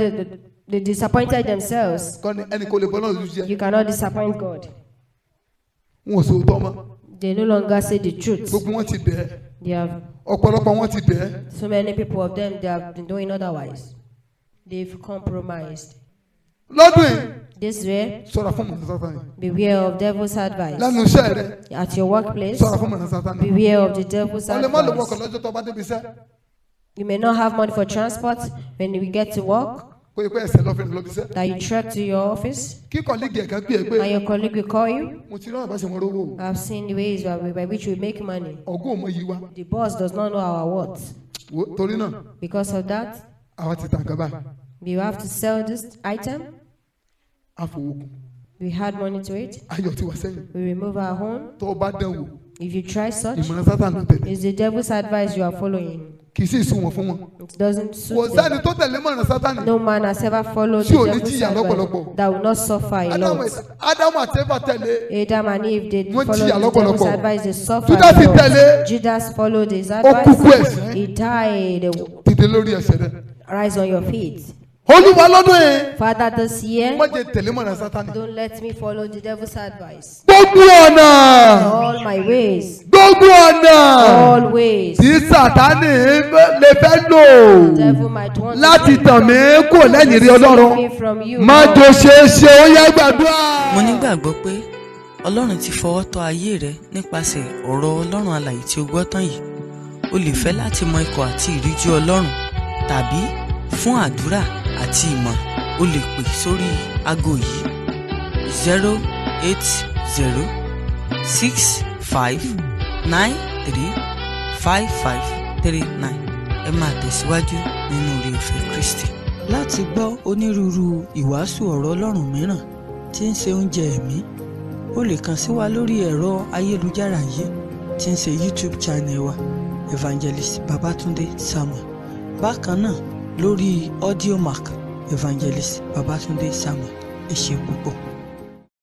they disappointed themselves. kọ́ni ẹnì kò lè bọ́ náà lójú jẹ́. You cannot disappoint God. wọn ò sòótọ́ mọ́. They no longer say the truth. gbogbo wọn ti bẹ̀ẹ́. They have ọ̀pọ̀lọpọ̀ wọn ti bẹ̀ẹ́. so many people of them. They have been doing otherwise. They've compromised. lọ́dún yìí This way, ṣọ́ra fún ìmọ̀ràn Sátánì. beware of devil's advice. lẹ́nu iṣẹ́ rẹ̀ At your workplace, ṣọ́ra fún ìmọ̀ràn Sátánì. beware of the devil's o lè má lò wọkọ̀ advice. lọ́jọ́ tó bá débi iṣẹ́. You may not have money for transport when we get to work. kó ipẹ́ ẹsẹ̀ lọ́fẹ̀ẹ́ lọ́bi iṣẹ́. That you trek to your office kí kọ́lígì ẹ̀ka gbé ẹ pé and your colleague will call you. mo ti rán àbáṣe wọn rówó. I've seen the ways by which we make money. ọgọ́ òmò yìí wá. The boss does not know our worth. torí náà Because of that, àwa ti tàn kábà. we have to sell this item. àfọwọ́kù. We had money to it. ayọ̀ ti wà sẹ́yìn. We remove our own. tó o bá dán wò If you try such, ìmọ̀ràn Sátánì ló tẹ̀lé. it's the devil's advice you are following. kì í sì sún wọn fún wọn. It doesn't kò suit sẹ́ni them. tó tẹ̀lé ìmọ̀ràn Sátánì. No man has ever followed Tí the ò ní devil's jìyà advice lọ́pọ̀lọpọ̀. that will not suffer a lot. Ádámù àti Éfà tẹ̀lé. Adam and Eve did Wọ́n follow jìyà the devil's lọ́pọ̀lọpọ̀. advice, they suffered Judas a lot. tẹ̀lé. Judas followed his Ó kúkú advice. ẹ̀ṣẹ̀. He died. dìde lórí ẹsẹ̀ rẹ̀. Rise on your feet. Olúwa lọ́dún yìí. Father, this year, má jẹ́ tẹ̀lé ìmọ̀ràn Sátánì. don't let me follow the devil's advice. gbogbo ọ̀nà. All my ways, gbogbo ọ̀nà. all ways. tí Sátánì lè fẹ́ lò. Devil might want láti to tàn mí kò lẹ́yìn rí Ọlọ́run. me from you. má Lord. jò ṣeéṣe ó yá gbàdúrà. mo nígbàgbọ́ pé Ọlọ́run ti fọwọ́ tọ́ ayé rẹ nípasẹ̀ ọ̀rọ̀ Ọlọ́run alààyè tí o gbọ́ tán yìí. O lè fẹ́ láti mọ ikọ̀ àti ìríjú Ọlọ́run tàbí fún àdúrà àti ìmọ̀ o lè pè sórí aago yìí 08065935539. ẹ máa tẹ̀síwájú nínú oore ọ̀fẹ́ Kristi. láti gbọ́ onírúurú ìwàásù ọ̀rọ̀ Ọlọ́run mìíràn tí ń ṣe oúnjẹ ẹ̀mí o lè kàn sí wa lórí ẹ̀rọ ayélujára yìí tí ń ṣe YouTube channel wa Evangelist Babatunde Samuel. bákan náà lórí Audiomack Evangelist Babatunde Samuel. ẹ ṣé púpọ̀.